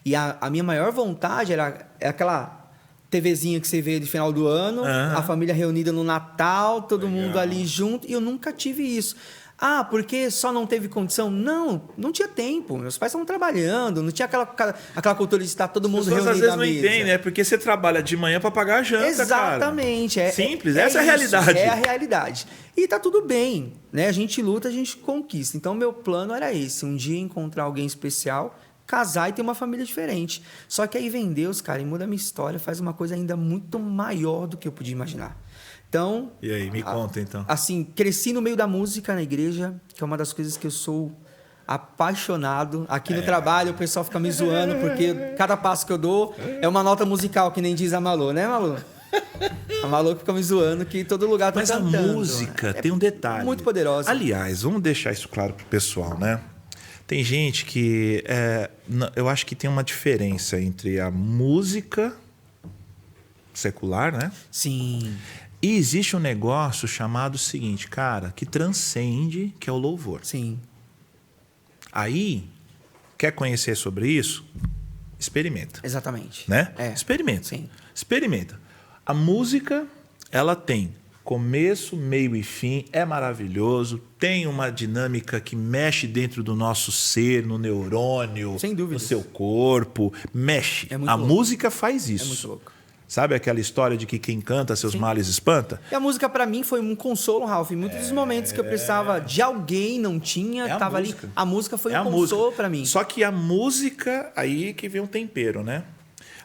E a minha maior vontade era aquela TVzinha que você vê de final do ano, a família reunida no Natal, todo mundo ali junto, e eu nunca tive isso. Ah, porque só não teve condição? Não tinha tempo. Meus pais estavam trabalhando, não tinha aquela cultura de estar todo mundo reunido As pessoas às vezes à não mesa. entendem, né? Porque você trabalha de manhã para pagar a janta, Exatamente. cara. Simples, essa é a realidade. É a realidade. E tá tudo bem, né? A gente luta, a gente conquista. Então, meu plano era esse, um dia encontrar alguém especial, casar e ter uma família diferente. Só que aí vem Deus, cara, e muda a minha história, faz uma coisa ainda muito maior do que eu podia imaginar. Então... E aí, me conta então. Assim, cresci no meio da música na igreja, que é uma das coisas que eu sou apaixonado. Aqui no trabalho o pessoal fica me zoando, porque cada passo que eu dou é uma nota musical, que nem diz a Malu, né, Malu? A Malu fica me zoando que todo lugar tá cantando. Mas a música tem um detalhe. Muito poderosa. Aliás, vamos deixar isso claro pro pessoal, né? Tem gente que... eu acho que tem uma diferença entre a música secular, né? Sim. E existe um negócio chamado o seguinte, cara, que transcende, que é o louvor. Sim. Aí, quer conhecer sobre isso? Experimenta. Exatamente. Né? É. Experimenta. Sim. Experimenta. A música, ela tem começo, meio e fim, é maravilhoso, tem uma dinâmica que mexe dentro do nosso ser, no neurônio, Sem dúvidas. no seu corpo, mexe. É muito A louco. música faz isso. É muito louco. Sabe aquela história de que quem canta seus Sim. males espanta? E a música, pra mim, foi um consolo, Ralph. Em muitos dos momentos que eu precisava de alguém, não tinha, a tava música. ali. A música foi É um a consolo música. pra mim. Só que a música, aí que vem um tempero, né?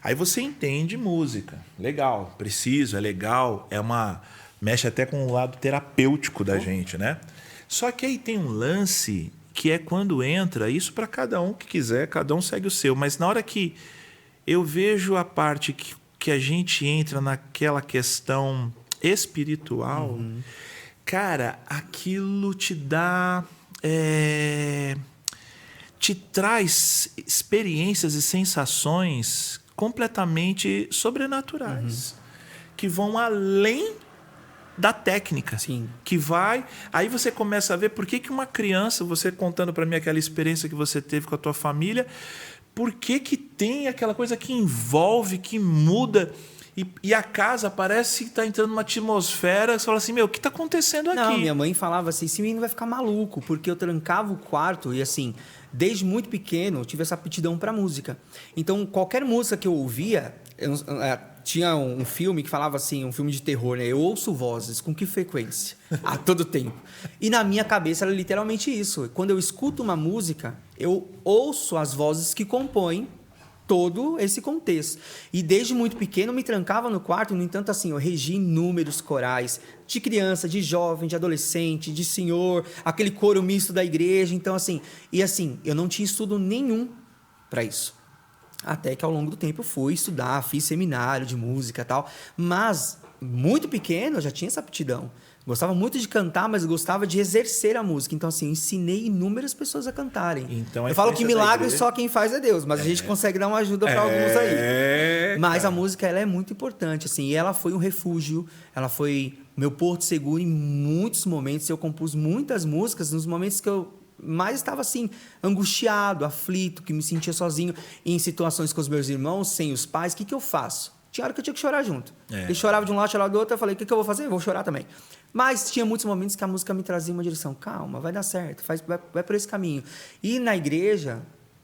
Aí você entende música. Legal, preciso, é legal, mexe até com o lado terapêutico da gente, né? Só que aí tem um lance que é quando entra, isso para cada um que quiser, cada um segue o seu, mas na hora que eu vejo a parte que a gente entra naquela questão espiritual, cara, aquilo te dá... te traz experiências e sensações completamente sobrenaturais, que vão além da técnica. Sim. Que vai... Aí você começa a ver por que uma criança, você contando para mim aquela experiência que você teve com a tua família, por que tem aquela coisa que envolve, que muda... E a casa parece que está entrando numa atmosfera. Você fala assim, o que está acontecendo aqui? Não, minha mãe falava assim, esse menino vai ficar maluco, porque eu trancava o quarto e assim, desde muito pequeno eu tive essa aptidão para música. Então, qualquer música que eu ouvia, tinha um filme que falava assim, um filme de terror, né? Eu ouço vozes, com que frequência? A todo tempo. E na minha cabeça era literalmente isso. Quando eu escuto uma música, eu ouço as vozes que compõem todo esse contexto. E desde muito pequeno eu me trancava no quarto, no entanto, assim, eu regi inúmeros corais de criança, de jovem, de adolescente, de senhor, aquele coro misto da igreja. Então, assim, eu não tinha estudo nenhum para isso. Até que ao longo do tempo eu fui estudar, fiz seminário de música e tal. Mas, muito pequeno, eu já tinha essa aptidão. Gostava muito de cantar, mas gostava de exercer a música. Então, assim, eu ensinei inúmeras pessoas a cantarem. Então, eu falo que milagre só quem faz é Deus, mas a gente consegue dar uma ajuda para alguns aí. Mas a música, ela é muito importante, assim, e ela foi um refúgio, ela foi meu porto seguro em muitos momentos. Eu compus muitas músicas nos momentos que eu mais estava, assim, angustiado, aflito, que me sentia sozinho em situações com os meus irmãos, sem os pais. O que eu faço? Tinha hora que eu tinha que chorar junto. Ele chorava de um lado, chorava do outro. Eu falei, o que eu vou fazer? Eu vou chorar também. Mas tinha muitos momentos que a música me trazia uma direção. Calma, vai dar certo, vai por esse caminho. E na igreja,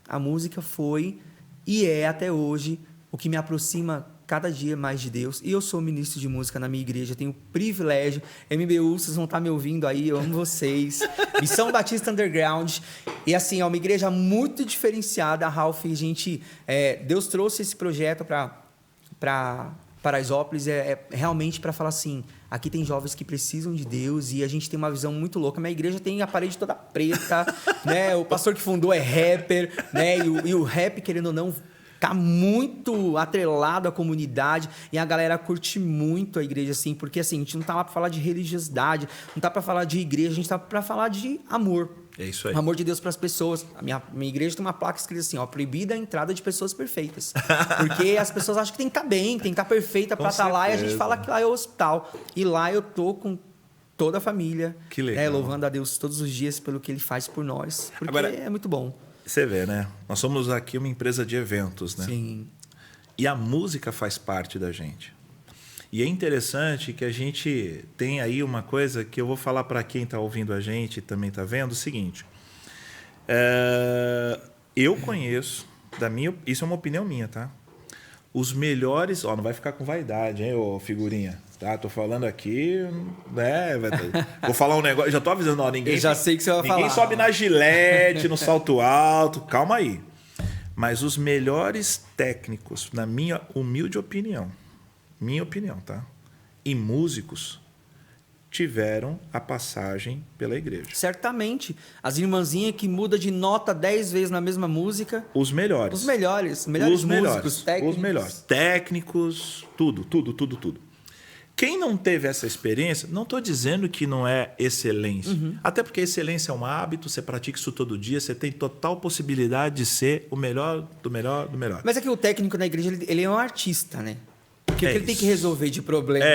a música foi e é até hoje o que me aproxima cada dia mais de Deus. E eu sou ministro de música na minha igreja, tenho o privilégio. MBU, vocês vão estar me ouvindo aí, eu amo vocês. Missão Batista Underground. E assim, é uma igreja muito diferenciada, Ralph. Deus trouxe esse projeto para Paraisópolis realmente para falar assim, aqui tem jovens que precisam de Deus e a gente tem uma visão muito louca. Minha igreja tem a parede toda preta, né? O pastor que fundou é rapper, né? E o rap, querendo ou não, tá muito atrelado à comunidade e a galera curte muito a igreja, assim, porque assim, a gente não tá lá para falar de religiosidade, não tá para falar de igreja, a gente tá para falar de amor. É isso aí. O amor de Deus para as pessoas. A minha igreja tem uma placa escrita assim, proibida a entrada de pessoas perfeitas. Porque as pessoas acham que tem que estar bem, tem que estar perfeita para estar lá, e a gente fala que lá é o hospital. E lá eu tô com toda a família, que legal. Louvando a Deus todos os dias pelo que Ele faz por nós. Porque agora, é muito bom. Você vê, né? Nós somos aqui uma empresa de eventos, né? Sim. E a música faz parte da gente. E é interessante que a gente tem aí uma coisa que eu vou falar para quem está ouvindo a gente e também está vendo, o seguinte. Eu conheço, isso é uma opinião minha, tá? Os melhores... não vai ficar com vaidade, hein, ô figurinha? Tá? Tô falando aqui, né? Vou falar um negócio, já tô avisando, ninguém... Eu já sei que você vai falar. Ninguém sobe na gilete, no salto alto, calma aí. Mas os melhores técnicos, na minha humilde opinião, tá? E músicos tiveram a passagem pela igreja. Certamente. As irmãzinhas que mudam de nota 10 vezes na mesma música. Os melhores. Os melhores músicos, técnicos. Os melhores. Técnicos, tudo. Quem não teve essa experiência, não estou dizendo que não é excelência. Até porque a excelência é um hábito, você pratica isso todo dia, você tem total possibilidade de ser o melhor do melhor do melhor. Mas é que o técnico na igreja, ele é um artista, né? Porque ele tem que resolver de problema.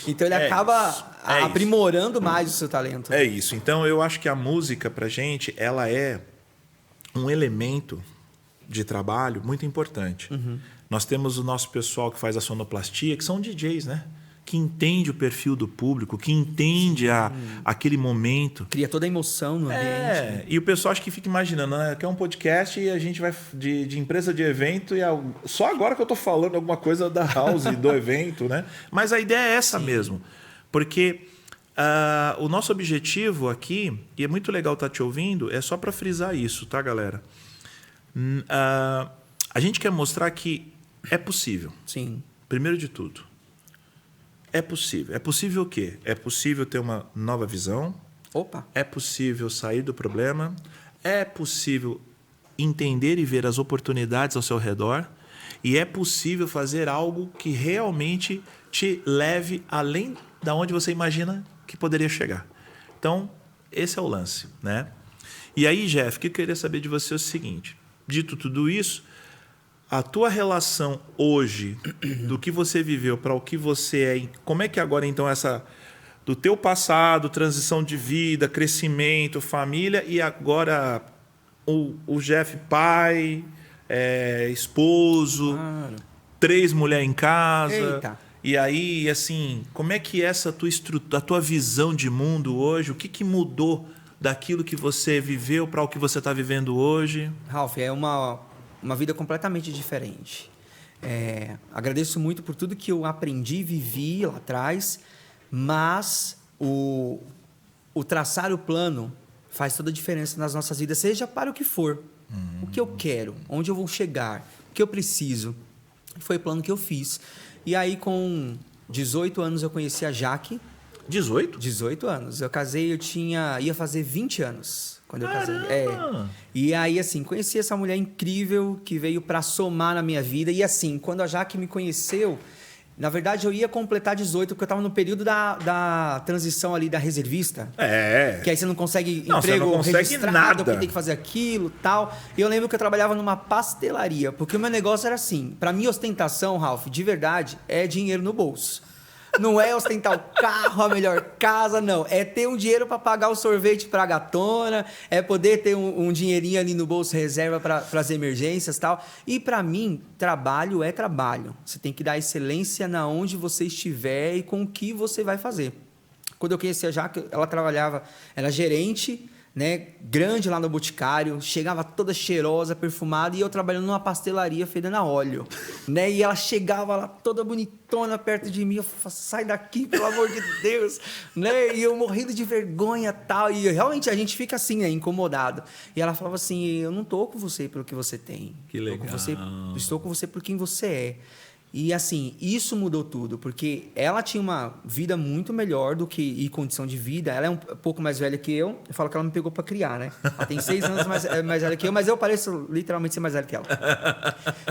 Então ele acaba aprimorando mais o seu talento. É isso. Então eu acho que a música pra gente, ela é um elemento de trabalho muito importante. Nós temos o nosso pessoal que faz a sonoplastia, que são DJs, né? Que entende o perfil do público, que entende aquele momento. Cria toda a emoção no ambiente. Né? E o pessoal acho que fica imaginando, né? Que é um podcast e a gente vai de empresa de evento e só agora que eu estou falando alguma coisa da house do evento, né? Mas a ideia é essa mesmo. Porque o nosso objetivo aqui, e é muito legal estar te ouvindo, é só para frisar isso, tá, galera? A gente quer mostrar que é possível. Sim. Primeiro de tudo. É possível. É possível o quê? É possível ter uma nova visão. Opa! É possível sair do problema. É possível entender e ver as oportunidades ao seu redor. E é possível fazer algo que realmente te leve além da onde você imagina que poderia chegar. Então, esse é o lance, né? E aí, Jeff, o que eu queria saber de você é o seguinte. Dito tudo isso, a tua relação hoje, do que você viveu para o que você é, como é que agora então essa do teu passado, transição de vida, crescimento, família e agora o Jeff pai, esposo, Claro. 3 mulheres em casa. Eita. E aí, assim, como é que é essa tua estrutura, a tua visão de mundo hoje? O que mudou daquilo que você viveu para o que você está vivendo hoje? Ralf, é uma vida completamente diferente. Agradeço muito por tudo que eu aprendi e vivi lá atrás, mas o traçar o plano faz toda a diferença nas nossas vidas, seja para o que for. O que eu quero, onde eu vou chegar, o que eu preciso. Foi o plano que eu fiz. E aí, com 18 anos, eu conheci a Jaque. 18? 18 anos. Eu casei, ia fazer 20 anos quando eu casei. Caramba! E aí, assim, conheci essa mulher incrível que veio para somar na minha vida. E assim, quando a Jaque me conheceu, na verdade, eu ia completar 18, porque eu estava no período da transição ali da reservista. É. Que aí você não consegue Não, você emprego não consegue registrado, nada. porque tem que fazer aquilo tal. E eu lembro que eu trabalhava numa pastelaria, porque o meu negócio era assim. Para mim, ostentação, Ralf, de verdade, é dinheiro no bolso. Não é ostentar o carro, a melhor casa, não. É ter um dinheiro para pagar o sorvete para a gatona, é poder ter um dinheirinho ali no bolso reserva para as emergências e tal. E para mim, trabalho é trabalho. Você tem que dar excelência na onde você estiver e com o que você vai fazer. Quando eu conheci a Jaque, ela trabalhava, era gerente, né, grande lá no Boticário, chegava toda cheirosa, perfumada, e eu trabalhando numa pastelaria fedendo a óleo, né, e ela chegava lá toda bonitona perto de mim, eu falava, sai daqui, pelo amor de Deus, né, e eu morrendo de vergonha tal, e realmente a gente fica assim, né, incomodado, e ela falava assim, eu não tô com você pelo que você tem, Que legal. estou com você por quem você é. E assim, isso mudou tudo, porque ela tinha uma vida muito melhor do que e condição de vida. Ela é um pouco mais velha que eu. Eu falo que ela me pegou para criar, né? Ela tem 6 anos mais velha que eu, mas eu pareço literalmente ser mais velho que ela.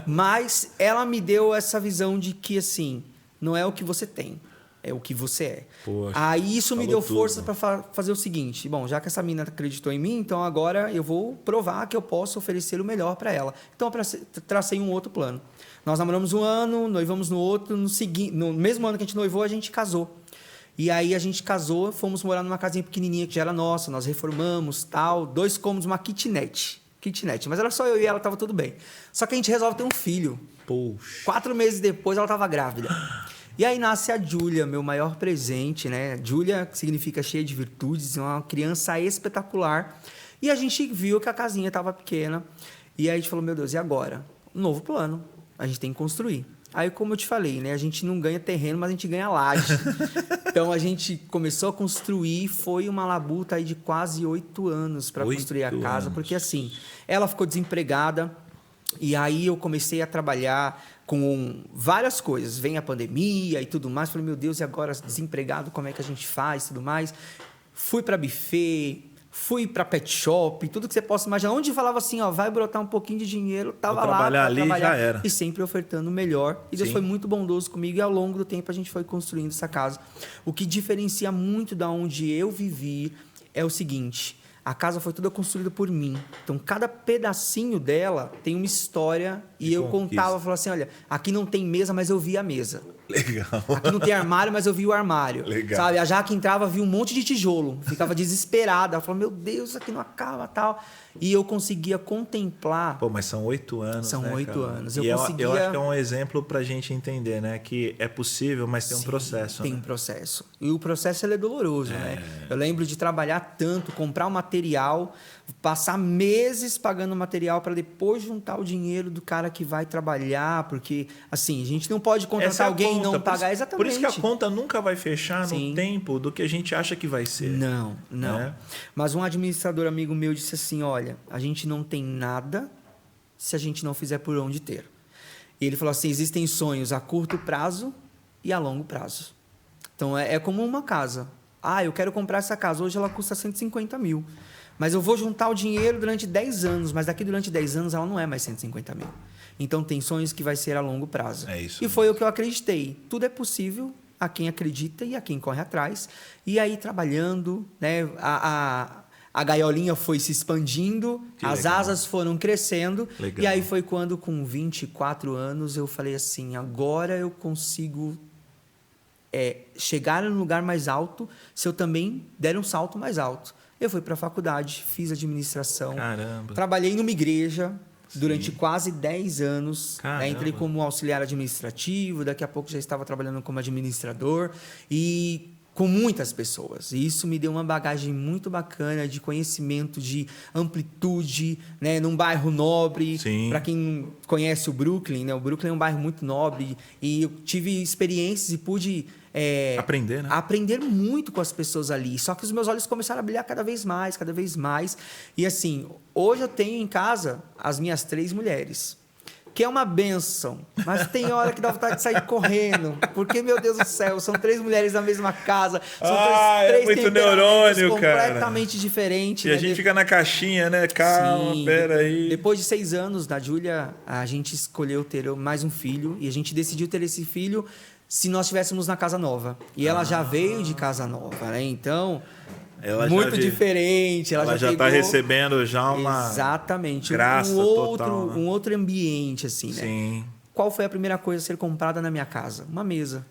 Mas ela me deu essa visão de que, assim, não é o que você tem, é o que você é. Poxa, aí isso me deu tudo. força para fazer o seguinte: bom, já que essa menina acreditou em mim, então agora eu vou provar que eu posso oferecer o melhor para ela. Então eu tracei um outro plano. Nós namoramos um ano, noivamos no outro, no mesmo ano que a gente noivou, a gente casou. E aí a gente casou, fomos morar numa casinha pequenininha que já era nossa, nós reformamos, tal, 2 cômodos, uma kitnet, mas era só eu e ela, estava tudo bem. Só que a gente resolve ter um filho. Poxa. 4 meses depois ela estava grávida. E aí nasce a Júlia, meu maior presente, né? Júlia significa cheia de virtudes, uma criança espetacular. E a gente viu que a casinha estava pequena. E aí a gente falou, meu Deus, e agora? Um novo plano. A gente tem que construir. Aí, como eu te falei, né? A gente não ganha terreno, mas a gente ganha laje. Então, a gente começou a construir. Foi uma labuta aí de quase 8 anos para construir a casa. anos. Porque, assim, ela ficou desempregada. E aí, eu comecei a trabalhar com várias coisas. Vem a pandemia e tudo mais. Falei, meu Deus, e agora desempregado, como é que a gente faz e tudo mais? Fui para buffet, fui para pet shop, tudo que você possa imaginar. Onde falava assim, ó, vai brotar um pouquinho de dinheiro, tava lá. Trabalhar ali já era. E sempre ofertando o melhor. E Deus Sim. foi muito bondoso comigo e ao longo do tempo a gente foi construindo essa casa. O que diferencia muito da onde eu vivi é o seguinte: a casa foi toda construída por mim. Então, cada pedacinho dela tem uma história. E eu contava, falava assim, olha, aqui não tem mesa, mas eu vi a mesa. Legal. Aqui não tem armário, mas eu vi o armário. Legal. Sabe? A Jaque entrava, via um monte de tijolo. Ficava desesperada. Ela falou, meu Deus, isso aqui não acaba, tal. E eu conseguia contemplar... Pô, mas são 8 anos, São né, 8 cara? anos. Eu acho que é um exemplo pra gente entender, né? Que é possível, mas tem um processo. Tem né? um processo. E o processo ele é doloroso, né? Eu lembro de trabalhar tanto, comprar o material, passar meses pagando o material para depois juntar o dinheiro do cara que vai trabalhar, porque, assim, a gente não pode contratar alguém e não pagar exatamente. Por isso que a conta nunca vai fechar Sim. no tempo do que a gente acha que vai ser. Não. Né? Mas um administrador amigo meu disse assim, olha, a gente não tem nada se a gente não fizer por onde ter. E ele falou assim, existem sonhos a curto prazo e a longo prazo. Então, é como uma casa. Ah, eu quero comprar essa casa. Hoje ela custa 150 mil. Mas eu vou juntar o dinheiro durante 10 anos. Mas daqui durante 10 anos ela não é mais 150 mil. Então, tem sonhos que vai ser a longo prazo. É isso. E foi o que eu acreditei. Tudo é possível a quem acredita e a quem corre atrás. E aí, trabalhando, né, a gaiolinha foi se expandindo, as asas foram crescendo. Legal. E aí foi quando, com 24 anos, eu falei assim, agora eu consigo chegar num lugar mais alto se eu também der um salto mais alto. Eu fui para a faculdade, fiz administração. Caramba. Trabalhei numa igreja durante quase 10 anos. Né? Entrei como auxiliar administrativo, daqui a pouco já estava trabalhando como administrador. E com muitas pessoas. E isso me deu uma bagagem muito bacana de conhecimento, de amplitude, né? Num bairro nobre. Para quem conhece o Brooklyn, né? O Brooklyn é um bairro muito nobre. E eu tive experiências e pude aprender, né? Aprender muito com as pessoas ali. Só que os meus olhos começaram a brilhar cada vez mais, cada vez mais. E assim, hoje eu tenho em casa as minhas 3 mulheres. Que é uma bênção, mas tem hora que dá vontade de sair correndo, porque, meu Deus do céu, são 3 mulheres na mesma casa, são três muito neurônio, completamente diferentes. E a gente fica na caixinha, né? Calma, peraí. Depois de 6 anos da Júlia, a gente escolheu ter mais um filho, e a gente decidiu ter esse filho se nós estivéssemos na casa nova. E ela já veio de casa nova, né? Então... muito diferente. Ela já está recebendo já uma graça total, né? Um outro ambiente, assim, né? Sim. Qual foi a primeira coisa a ser comprada na minha casa? Uma mesa.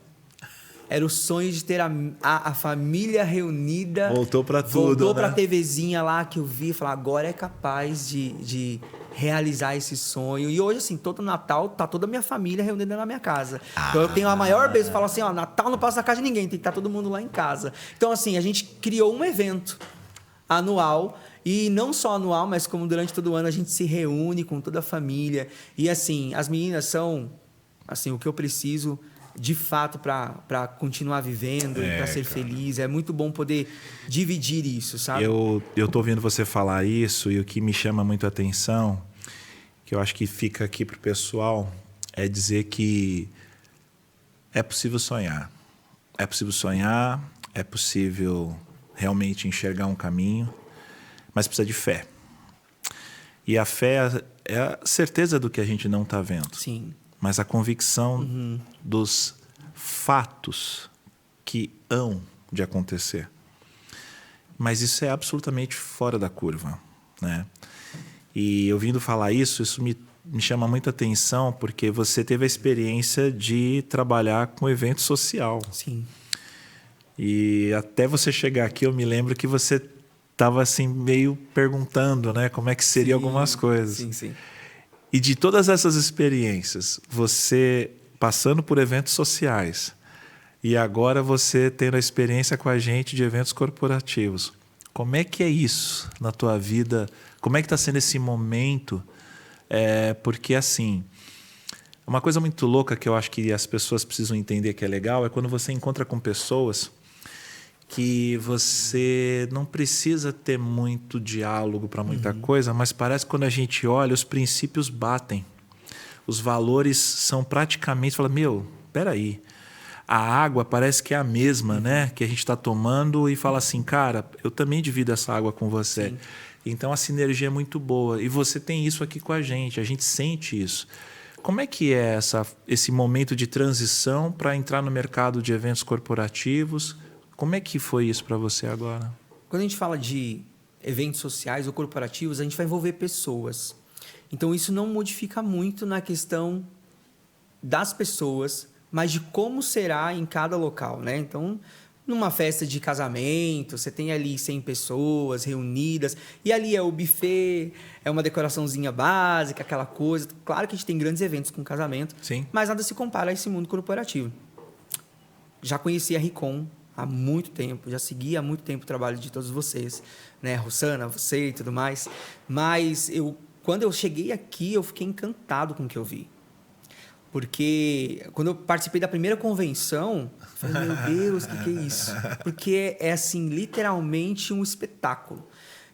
Era o sonho de ter a família reunida. Voltou para tudo, voltou, né? para a TVzinha lá que eu vi e falar, agora é capaz de realizar esse sonho. E hoje, assim, todo Natal, tá toda a minha família reunida na minha casa. Então, eu tenho a maior bênção. Eu falo assim, Natal não passa na casa de ninguém, tem que estar todo mundo lá em casa. Então, assim, a gente criou um evento anual. E não só anual, mas como durante todo o ano a gente se reúne com toda a família. E, assim, as meninas são, assim, o que eu preciso... de fato, para continuar vivendo, para ser feliz. É muito bom poder dividir isso, sabe? Eu tô ouvindo você falar isso, e o que me chama muito a atenção, que eu acho que fica aqui pro pessoal, é dizer que é possível sonhar. É possível sonhar, é possível realmente enxergar um caminho, mas precisa de fé. E a fé é a certeza do que a gente não está vendo. Sim. Mas a convicção dos fatos que hão de acontecer. Mas isso é absolutamente fora da curva, né? E ouvindo falar isso me chama muita atenção, porque você teve a experiência de trabalhar com evento social. Sim. E até você chegar aqui, eu me lembro que você estava assim, meio perguntando, né, como é que seria algumas coisas. Sim, sim. E de todas essas experiências, você passando por eventos sociais e agora você tendo a experiência com a gente de eventos corporativos, como é que é isso na tua vida? Como é que está sendo esse momento? Porque, assim, uma coisa muito louca que eu acho que as pessoas precisam entender que é legal é quando você encontra com pessoas que você não precisa ter muito diálogo para muita coisa, mas parece que quando a gente olha, os princípios batem. Os valores são praticamente... Fala, peraí, a água parece que é a mesma, né? Que a gente está tomando e fala assim, cara, eu também divido essa água com você. Sim. Então, a sinergia é muito boa. E você tem isso aqui com a gente sente isso. Como é que é esse momento de transição para entrar no mercado de eventos corporativos? Como é que foi isso para você agora? Quando a gente fala de eventos sociais ou corporativos, a gente vai envolver pessoas. Então, isso não modifica muito na questão das pessoas, mas de como será em cada local, né? Então, numa festa de casamento, você tem ali 100 pessoas reunidas, e ali é o buffet, é uma decoraçãozinha básica, aquela coisa. Claro que a gente tem grandes eventos com casamento, sim, mas nada se compara a esse mundo corporativo. Já conheci a Ricom há muito tempo, já segui há muito tempo o trabalho de todos vocês, né? Rossana, você e tudo mais. Mas quando eu cheguei aqui, eu fiquei encantado com o que eu vi. Porque quando eu participei da primeira convenção, eu falei, meu Deus, o que é isso? Porque é assim, literalmente um espetáculo.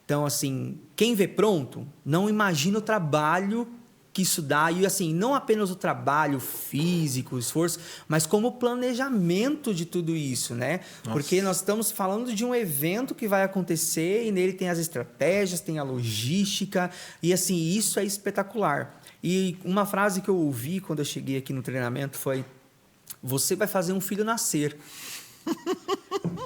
Então, assim, quem vê pronto, não imagina o trabalho que isso dá, e assim, não apenas o trabalho físico, o esforço, mas como o planejamento de tudo isso, né? Nossa. Porque nós estamos falando de um evento que vai acontecer e nele tem as estratégias, tem a logística, e assim, isso é espetacular. E uma frase que eu ouvi quando eu cheguei aqui no treinamento foi: você vai fazer um filho nascer.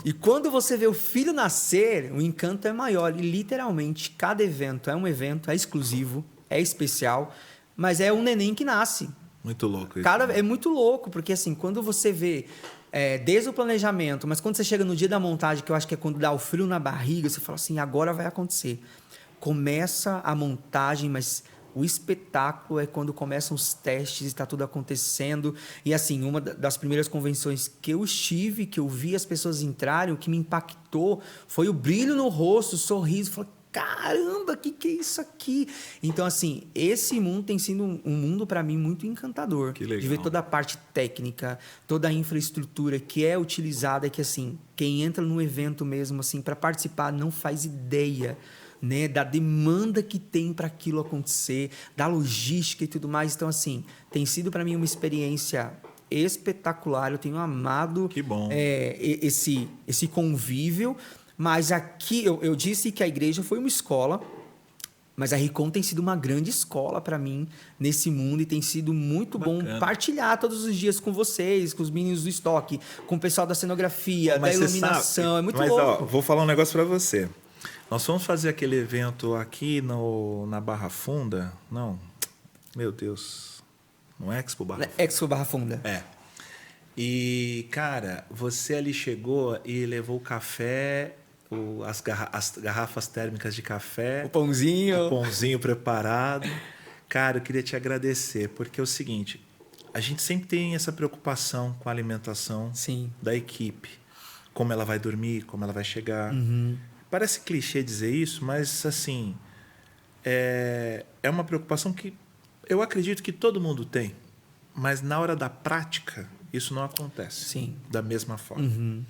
E quando você vê o filho nascer, o encanto é maior. E literalmente, cada evento, é exclusivo, é especial, mas é um neném que nasce. Muito louco isso. É muito louco, porque assim, quando você vê desde o planejamento, mas quando você chega no dia da montagem, que eu acho que é quando dá o frio na barriga, você fala assim, agora vai acontecer. Começa a montagem, mas o espetáculo é quando começam os testes e está tudo acontecendo. E assim, uma das primeiras convenções que eu estive, que eu vi as pessoas entrarem, o que me impactou foi o brilho no rosto, o sorriso. Falei, caramba, que é isso aqui? Então, assim, esse mundo tem sido um mundo, para mim, muito encantador. Que legal. De ver toda a parte técnica, toda a infraestrutura que é utilizada, que, assim, quem entra no evento mesmo, assim, para participar, não faz ideia, né, da demanda que tem para aquilo acontecer, da logística e tudo mais. Então, assim, tem sido para mim uma experiência espetacular. Eu tenho amado Que bom. Esse convívio. Mas aqui, eu disse que a igreja foi uma escola, mas a Ricom tem sido uma grande escola para mim nesse mundo e tem sido muito bom partilhar todos os dias com vocês, com os meninos do estoque, com o pessoal da cenografia, da iluminação. É muito louco. Ó, vou falar um negócio para você. Nós fomos fazer aquele evento aqui na Barra Funda. Não, meu Deus. No Expo Barra Funda. Expo Barra Funda. É. E, cara, você ali chegou e levou o café, as garrafas térmicas de café. O pãozinho preparado. Cara, eu queria te agradecer, porque é o seguinte, a gente sempre tem essa preocupação com a alimentação da equipe. Como ela vai dormir, como ela vai chegar. Uhum. Parece clichê dizer isso, mas assim, é uma preocupação que eu acredito que todo mundo tem. Mas na hora da prática, isso não acontece da mesma forma. Uhum.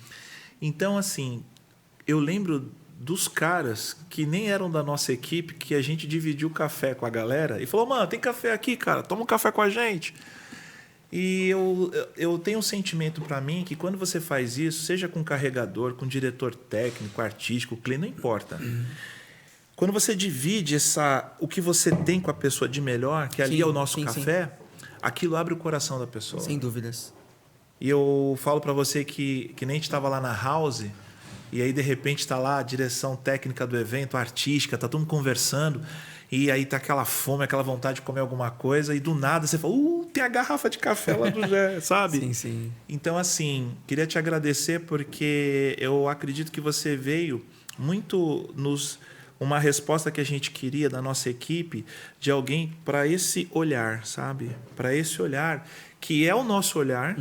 Então, assim, eu lembro dos caras que nem eram da nossa equipe, que a gente dividiu o café com a galera e falou, mano, tem café aqui, cara, toma um café com a gente. E eu tenho um sentimento para mim que quando você faz isso, seja com carregador, com diretor técnico, artístico, cliente, não importa. Uhum. Quando você divide o que você tem com a pessoa de melhor, que ali é o nosso café, aquilo abre o coração da pessoa. Sem dúvidas. E eu falo para você que nem a gente estava lá na House, e aí de repente está lá a direção técnica do evento, artística, tá todo mundo conversando, e aí tá aquela fome, aquela vontade de comer alguma coisa, e do nada você fala, tem a garrafa de café lá do Gé, sabe? Sim, sim. Então, assim, queria te agradecer porque eu acredito que você veio muito uma resposta que a gente queria da nossa equipe, de alguém para esse olhar, sabe? Para esse olhar, que é o nosso olhar,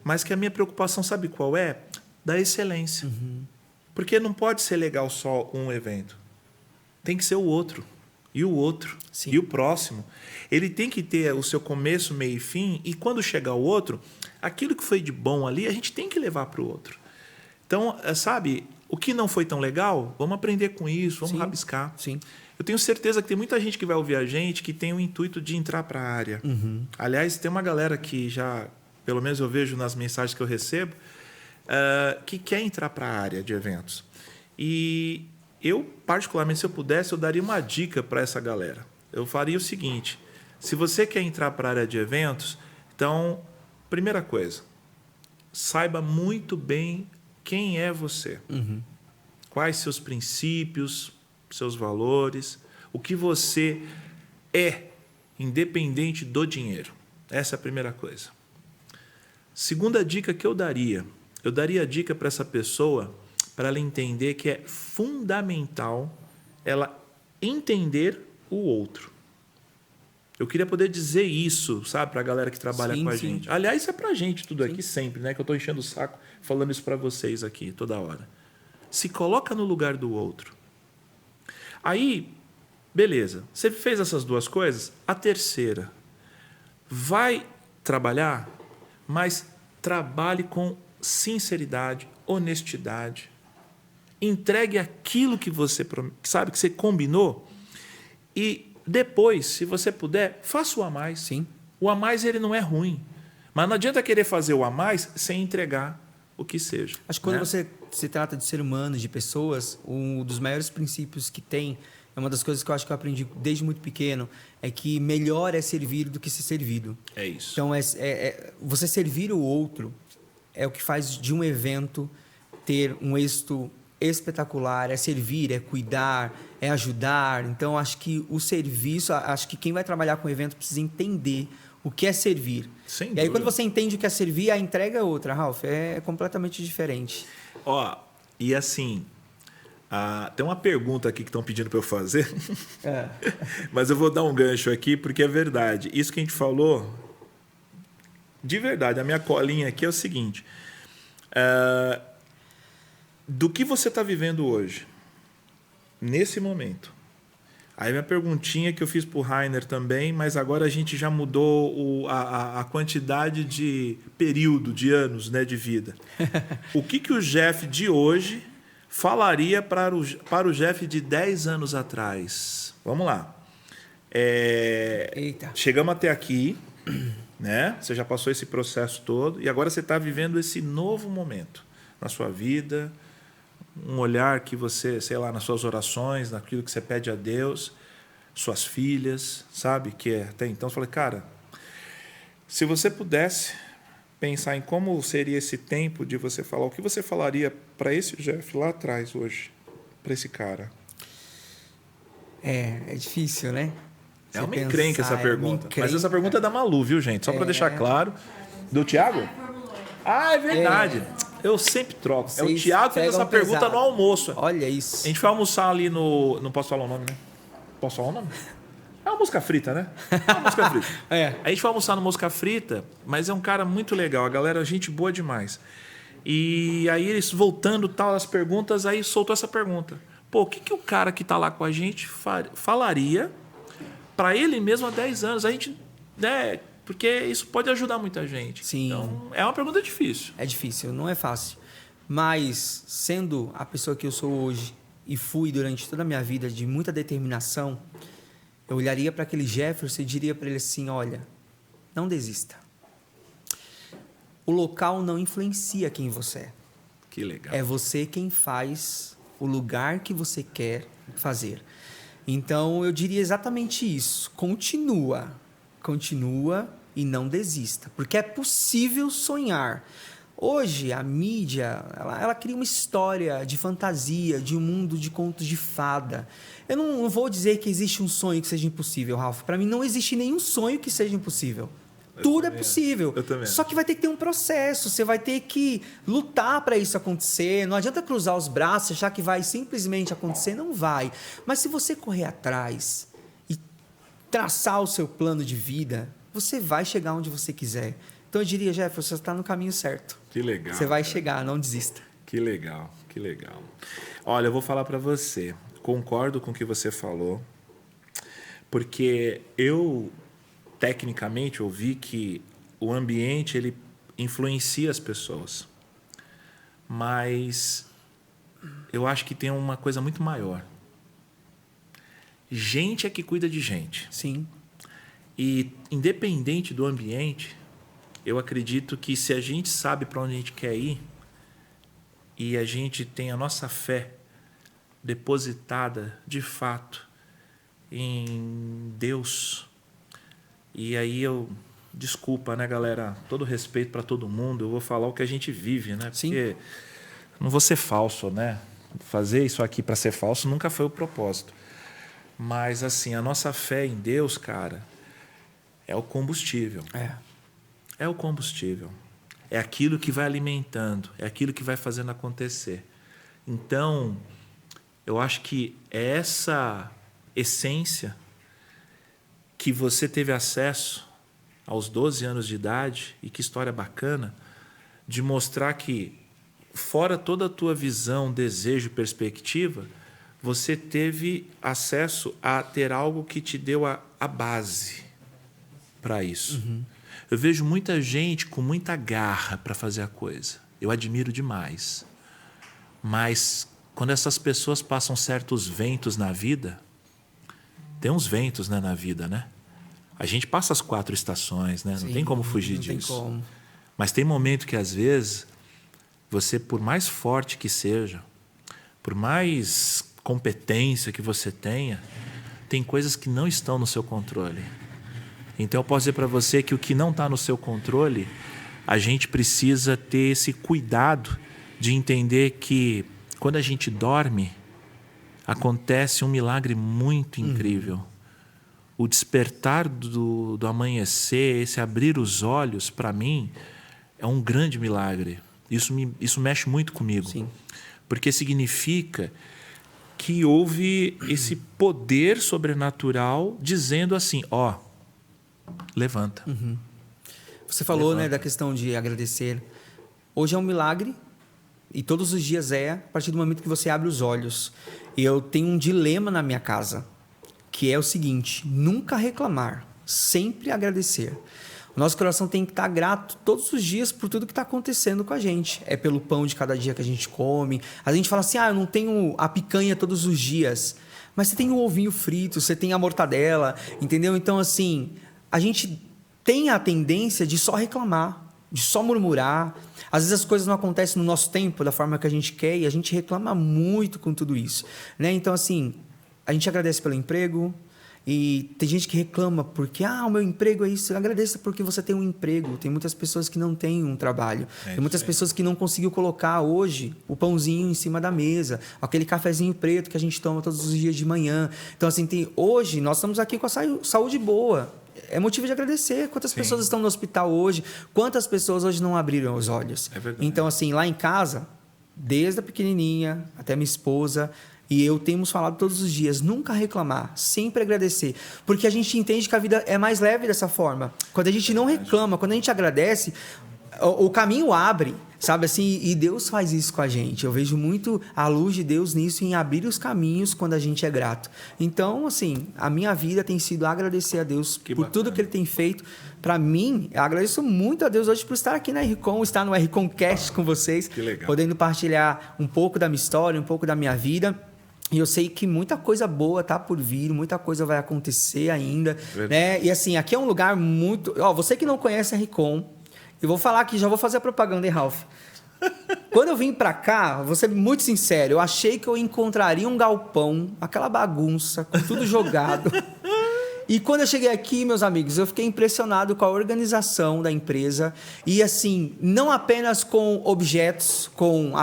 mas que a minha preocupação, sabe qual é? Da excelência. Porque não pode ser legal só um evento. Tem que ser o outro. E o outro. E o próximo. Ele tem que ter o seu começo, meio e fim. E quando chegar o outro, aquilo que foi de bom ali, a gente tem que levar para o outro. Então, sabe, o que não foi tão legal, vamos aprender com isso, vamos rabiscar. Sim. Eu tenho certeza que tem muita gente que vai ouvir a gente que tem o intuito de entrar para a área. Aliás, tem uma galera que já, pelo menos eu vejo nas mensagens que eu recebo, que quer entrar para a área de eventos. E eu, particularmente, se eu pudesse, eu daria uma dica para essa galera. Eu faria o seguinte, se você quer entrar para a área de eventos, então, primeira coisa, saiba muito bem quem é você. Quais seus princípios, seus valores, o que você é, independente do dinheiro. Essa é a primeira coisa. Segunda dica que eu daria a dica para essa pessoa, para ela entender que é fundamental ela entender o outro. Eu queria poder dizer isso, sabe, para a galera que trabalha com a gente. Aliás, isso é para a gente tudo aqui sempre, né? Que eu estou enchendo o saco falando isso para vocês aqui toda hora. Se coloca no lugar do outro. Aí, beleza. Você fez essas duas coisas? A terceira. Vai trabalhar, mas trabalhe com sinceridade, honestidade. Entregue aquilo que você sabe, que você combinou. E depois, se você puder, faça o a mais. Sim. O a mais ele não é ruim. Mas não adianta querer fazer o a mais sem entregar o que seja. Acho que quando você se trata de ser humano, de pessoas, um dos maiores princípios que tem, é uma das coisas que eu acho que eu aprendi desde muito pequeno, é que melhor é servir do que ser servido. É isso. Então, você servir o outro é o que faz de um evento ter um êxito espetacular, é servir, é cuidar, é ajudar. Então, acho que o serviço, acho que quem vai trabalhar com evento precisa entender o que é servir. Sem e aí, dúvida. quando você entende o que é servir, a entrega é outra, Ralf, é completamente diferente. Ó, e assim, tem uma pergunta aqui que estão pedindo para eu fazer, mas eu vou dar um gancho aqui porque é verdade. Isso que a gente falou, de verdade, a minha colinha aqui é o seguinte: do que você está vivendo hoje, nesse momento. Aí minha perguntinha que eu fiz para o Rainer também, mas agora a gente já mudou a quantidade de período, de anos, né, de vida. O que o Jeff de hoje falaria para o Jeff de 10 anos atrás? Vamos lá. Eita. Chegamos até aqui, né? Você já passou esse processo todo e agora você está vivendo esse novo momento na sua vida, um olhar que você, sei lá, nas suas orações, naquilo que você pede a Deus, suas filhas, sabe? Que até então você fala, cara, se você pudesse pensar em como seria esse tempo de você falar, o que você falaria para esse Jeff lá atrás hoje, para esse cara? É difícil, né? É uma encrenca essa pergunta. Mas essa pergunta é da Malu, viu, gente? Só para deixar claro. Do Thiago? Ah, é verdade. Eu sempre troco. É o Thiago que fez essa pergunta no almoço. Olha isso. A gente foi almoçar ali no... Não posso falar o nome, né? Posso falar o nome? É uma mosca frita, né? É uma mosca frita. A gente foi almoçar no Mosca Frita, mas é um cara muito legal. A galera, gente boa demais. E aí eles voltando tal as perguntas, aí soltou essa pergunta. Pô, o que o cara que tá lá com a gente falaria para ele mesmo há 10 anos? A gente... né? Porque isso pode ajudar muita gente. Sim. Então, é uma pergunta difícil. É difícil, não é fácil. Mas, sendo a pessoa que eu sou hoje e fui durante toda a minha vida de muita determinação, eu olharia para aquele Jefferson e diria para ele assim, olha, não desista. O local não influencia quem você é. Que legal. É você quem faz o lugar que você quer fazer. Então, eu diria exatamente isso. Continua e não desista, porque é possível sonhar. Hoje, a mídia, ela cria uma história de fantasia, de um mundo de contos de fada. Eu não vou dizer que existe um sonho que seja impossível, Ralf. Para mim, não existe nenhum sonho que seja impossível. Tudo é possível. Eu também. Só que vai ter que ter um processo. Você vai ter que lutar para isso acontecer. Não adianta cruzar os braços e achar que vai simplesmente acontecer. Não vai. Mas se você correr atrás e traçar o seu plano de vida, você vai chegar onde você quiser. Então eu diria, Jefferson, você está no caminho certo. Que legal. Você vai chegar, não desista. Que legal, que legal. Olha, eu vou falar para você. Concordo com o que você falou, porque eu, tecnicamente, ouvi que o ambiente ele influencia as pessoas. Mas eu acho que tem uma coisa muito maior. Gente é que cuida de gente. Sim. E independente do ambiente, eu acredito que se a gente sabe para onde a gente quer ir e a gente tem a nossa fé depositada de fato em Deus, e aí desculpa, né, galera, todo respeito para todo mundo, eu vou falar o que a gente vive, né? Sim. Porque não vou ser falso, né? Fazer isso aqui para ser falso nunca foi o propósito. Mas assim, a nossa fé em Deus, cara, é o combustível. É o combustível. É aquilo que vai alimentando, é aquilo que vai fazendo acontecer. Então, eu acho que é essa essência que você teve acesso aos 12 anos de idade, e que história bacana, de mostrar que, fora toda a tua visão, desejo, perspectiva, você teve acesso a ter algo que te deu a base para isso. Uhum. Eu vejo muita gente com muita garra para fazer a coisa. Eu admiro demais. Mas quando essas pessoas passam certos ventos na vida, tem uns ventos, né, na vida, né? A gente passa as 4 estações, né? Não tem como fugir disso. Não tem como. Mas tem momento que, às vezes, você, por mais forte que seja, por mais competência que você tenha, tem coisas que não estão no seu controle. Então, eu posso dizer para você que o que não está no seu controle, a gente precisa ter esse cuidado de entender que quando a gente dorme, acontece um milagre muito incrível. O despertar do amanhecer, esse abrir os olhos, para mim, é um grande milagre. Isso mexe muito comigo. Sim. Porque significa que houve esse poder sobrenatural dizendo assim, ó, levanta. Você falou, né, da questão de agradecer. Hoje é um milagre e todos os dias a partir do momento que você abre os olhos. E eu tenho um dilema na minha casa, que é o seguinte: nunca reclamar, sempre agradecer. O nosso coração tem que estar grato todos os dias por tudo que está acontecendo com a gente. É pelo pão de cada dia que a gente come. A gente fala assim, eu não tenho a picanha todos os dias. Mas você tem o ovinho frito, você tem a mortadela, entendeu? Então, assim, a gente tem a tendência de só reclamar, de só murmurar. Às vezes as coisas não acontecem no nosso tempo, da forma que a gente quer, e a gente reclama muito com tudo isso, né? Então, assim, a gente agradece pelo emprego. E tem gente que reclama porque, o meu emprego é isso. Agradeça porque você tem um emprego. Tem muitas pessoas que não têm um trabalho. Tem muitas pessoas que não conseguiu colocar hoje o pãozinho em cima da mesa, aquele cafezinho preto que a gente toma todos os dias de manhã. Então, assim, hoje nós estamos aqui com a saúde boa. É motivo de agradecer. Quantas pessoas estão no hospital hoje? Quantas pessoas hoje não abriram os olhos? É verdade. Então, assim, lá em casa, desde a pequenininha até minha esposa, e eu temos falado todos os dias, nunca reclamar, sempre agradecer. Porque a gente entende que a vida é mais leve dessa forma. Quando a gente não reclama, quando a gente agradece, o caminho abre, sabe assim? E Deus faz isso com a gente. Eu vejo muito a luz de Deus nisso, em abrir os caminhos quando a gente é grato. Então, assim, a minha vida tem sido agradecer a Deus por tudo que Ele tem feito. Para mim, eu agradeço muito a Deus hoje por estar aqui na RCOM, estar no RCOMcast com vocês, podendo partilhar um pouco da minha história, um pouco da minha vida. E eu sei que muita coisa boa tá por vir, muita coisa vai acontecer ainda, né? E assim, aqui é um lugar muito... você que não conhece a RCOM, eu vou falar aqui, já vou fazer a propaganda, hein, Ralph? Quando eu vim pra cá, vou ser muito sincero, eu achei que eu encontraria um galpão, aquela bagunça, com tudo jogado. E quando eu cheguei aqui, meus amigos, eu fiquei impressionado com a organização da empresa. E assim, não apenas com objetos, com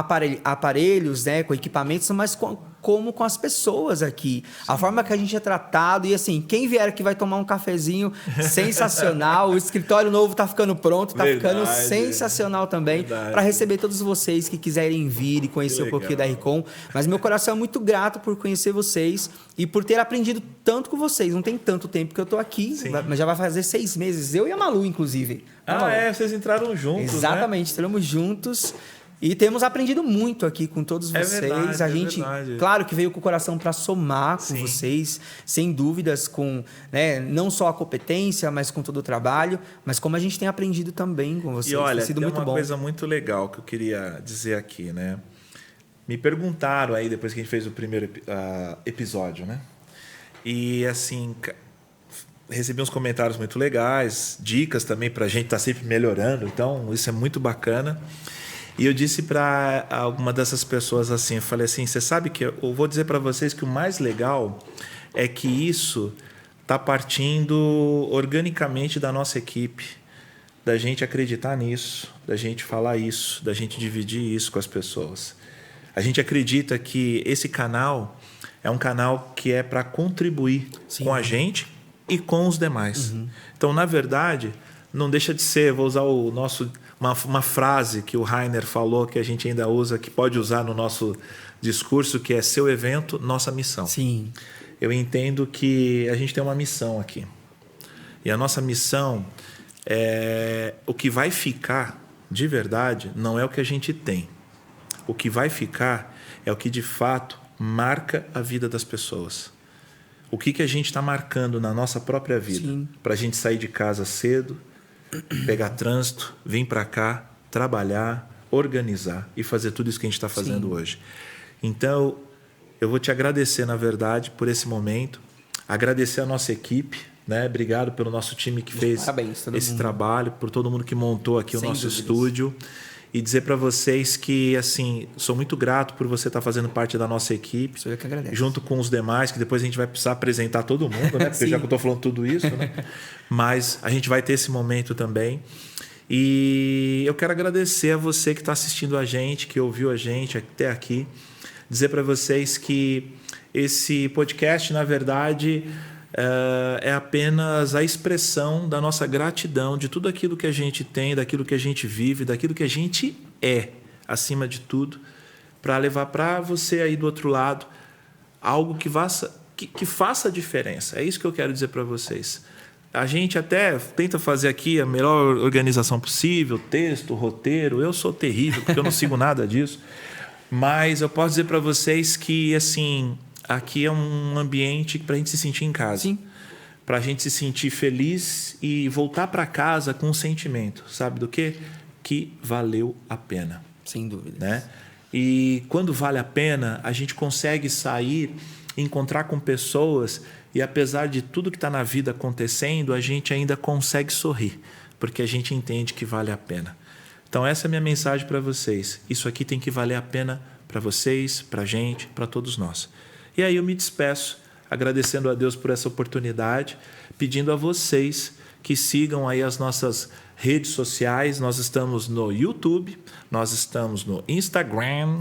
aparelhos, né, com equipamentos, mas como com as pessoas aqui. Sim. A forma que a gente é tratado. E assim, quem vier aqui vai tomar um cafezinho sensacional. O escritório novo tá ficando pronto, tá ficando sensacional também. Para receber todos vocês que quiserem vir e conhecer um pouquinho da RCOM. Mas meu coração é muito grato por conhecer vocês e por ter aprendido tanto com vocês. Não tem tanto tempo que eu tô aqui, mas já vai fazer 6 meses. Eu e a Malu, inclusive. Vocês entraram juntos, exatamente, né? Entramos juntos. E temos aprendido muito aqui com todos vocês. Verdade, a gente, claro que veio com o coração para somar com vocês, sem dúvidas, com, né, não só a competência, mas com todo o trabalho, mas como a gente tem aprendido também com vocês. E olha, tem sido tem muito uma bom. coisa muito legal que eu queria dizer aqui, né? Me perguntaram aí depois que a gente fez o primeiro episódio, né? E assim, recebi uns comentários muito legais, dicas também para a gente estar sempre melhorando. Então, isso é muito bacana. E eu disse para alguma dessas pessoas assim, eu falei assim, você sabe que eu vou dizer para vocês que o mais legal é que isso está partindo organicamente da nossa equipe, da gente acreditar nisso, da gente falar isso, da gente dividir isso com as pessoas. A gente acredita que esse canal é um canal que é para contribuir com a gente e com os demais. Então, na verdade, não deixa de ser, vou usar uma frase que o Rainer falou, que a gente ainda usa, que pode usar no nosso discurso, que é seu evento, nossa missão. Sim. Eu entendo que a gente tem uma missão aqui. E a nossa missão é o que vai ficar, de verdade, não é o que a gente tem. O que vai ficar é o que, de fato, marca a vida das pessoas. O que a gente está marcando na nossa própria vida? Para a gente sair de casa cedo, pegar trânsito, vir para cá, trabalhar, organizar e fazer tudo isso que a gente está fazendo hoje. Então, eu vou te agradecer, na verdade, por esse momento. Agradecer a nossa equipe, né? Obrigado pelo nosso time que fez esse trabalho, por todo mundo que montou aqui o nosso estúdio. E dizer para vocês que, assim, sou muito grato por você estar fazendo parte da nossa equipe. Sou eu que agradeço. Junto com os demais, que depois a gente vai precisar apresentar todo mundo, né? Porque já que eu estou falando tudo isso, né? Mas a gente vai ter esse momento também. E eu quero agradecer a você que está assistindo a gente, que ouviu a gente até aqui. Dizer para vocês que esse podcast, na verdade, é apenas a expressão da nossa gratidão de tudo aquilo que a gente tem, daquilo que a gente vive, daquilo que a gente é, acima de tudo, para levar para você aí do outro lado algo que faça a diferença. É isso que eu quero dizer para vocês. A gente até tenta fazer aqui a melhor organização possível, texto, roteiro. Eu sou terrível, porque eu não sigo nada disso. Mas eu posso dizer para vocês que, assim, aqui é um ambiente para a gente se sentir em casa. Sim. Para a gente se sentir feliz e voltar para casa com um sentimento. Sabe do quê? Que valeu a pena. Sem dúvida. Né? E quando vale a pena, a gente consegue sair, encontrar com pessoas e, apesar de tudo que está na vida acontecendo, a gente ainda consegue sorrir, porque a gente entende que vale a pena. Então, essa é a minha mensagem para vocês. Isso aqui tem que valer a pena para vocês, para a gente, para todos nós. E aí eu me despeço, agradecendo a Deus por essa oportunidade, pedindo a vocês que sigam aí as nossas redes sociais. Nós estamos no YouTube, nós estamos no Instagram,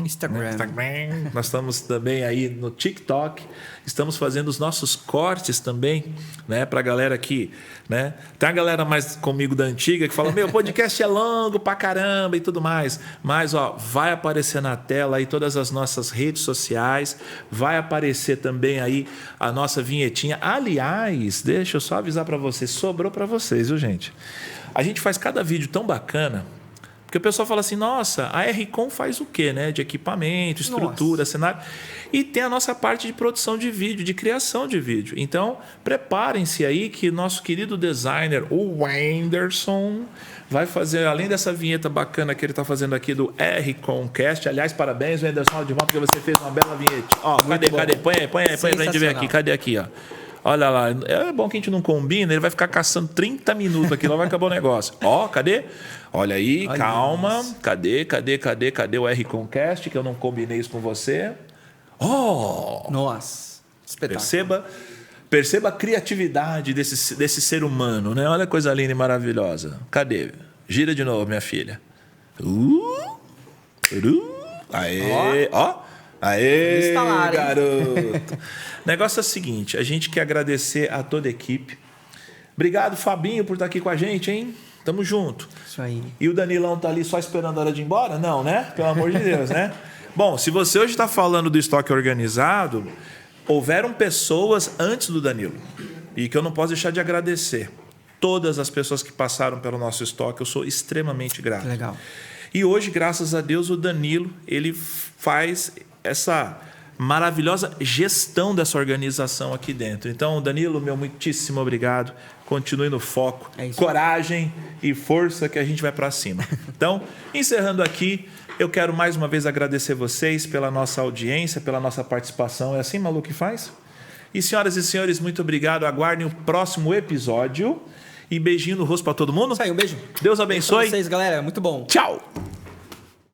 nós estamos também aí no TikTok, estamos fazendo os nossos cortes também, né, para a galera aqui, né? Tem a galera mais comigo da antiga que fala: meu, podcast é longo pra caramba e tudo mais, mas ó, vai aparecer na tela aí todas as nossas redes sociais, vai aparecer também aí a nossa vinhetinha. Aliás, deixa eu só avisar para vocês, sobrou para vocês, viu, gente? A gente faz cada vídeo tão bacana, porque o pessoal fala assim: nossa, a RCOM faz o quê, né? De equipamento, estrutura, cenário. E tem a nossa parte de produção de vídeo, de criação de vídeo. Então, preparem-se aí que nosso querido designer, o Wenderson, vai fazer, além dessa vinheta bacana que ele está fazendo aqui do RCOMcast. Aliás, parabéns, Wenderson, de volta, porque você fez uma bela vinheta. Ó, cadê? Põe aí pra gente ver aqui. Cadê aqui, ó? Olha lá, é bom que a gente não combina, ele vai ficar caçando 30 minutos aqui, lá vai acabar o negócio. Ó, cadê? Olha aí, olha, calma. Isso. Cadê o RCOMcast, que eu não combinei isso com você? Oh! Nossa, espetáculo. Perceba a criatividade desse ser humano, né? Olha a coisa linda e maravilhosa. Cadê? Gira de novo, minha filha. Aê, ó. Aê, garoto. O negócio é o seguinte, a gente quer agradecer a toda a equipe. Obrigado, Fabinho, por estar aqui com a gente, hein? Tamo junto. Isso aí. E o Danilão tá ali só esperando a hora de ir embora? Não, né? Pelo amor de Deus, né? Bom, se você hoje está falando do estoque organizado, houveram pessoas antes do Danilo. E que eu não posso deixar de agradecer. Todas as pessoas que passaram pelo nosso estoque, eu sou extremamente grato. Legal. E hoje, graças a Deus, o Danilo, ele faz essa maravilhosa gestão dessa organização aqui dentro. Então, Danilo, meu muitíssimo obrigado. Continue no foco, coragem e força que a gente vai para cima. Então, encerrando aqui, eu quero mais uma vez agradecer vocês pela nossa audiência, pela nossa participação. É assim, Malu, que faz? E, senhoras e senhores, muito obrigado. Aguardem o próximo episódio. E beijinho no rosto para todo mundo. Isso aí, um beijo. Deus abençoe. Beijo pra vocês, galera. Muito bom. Tchau.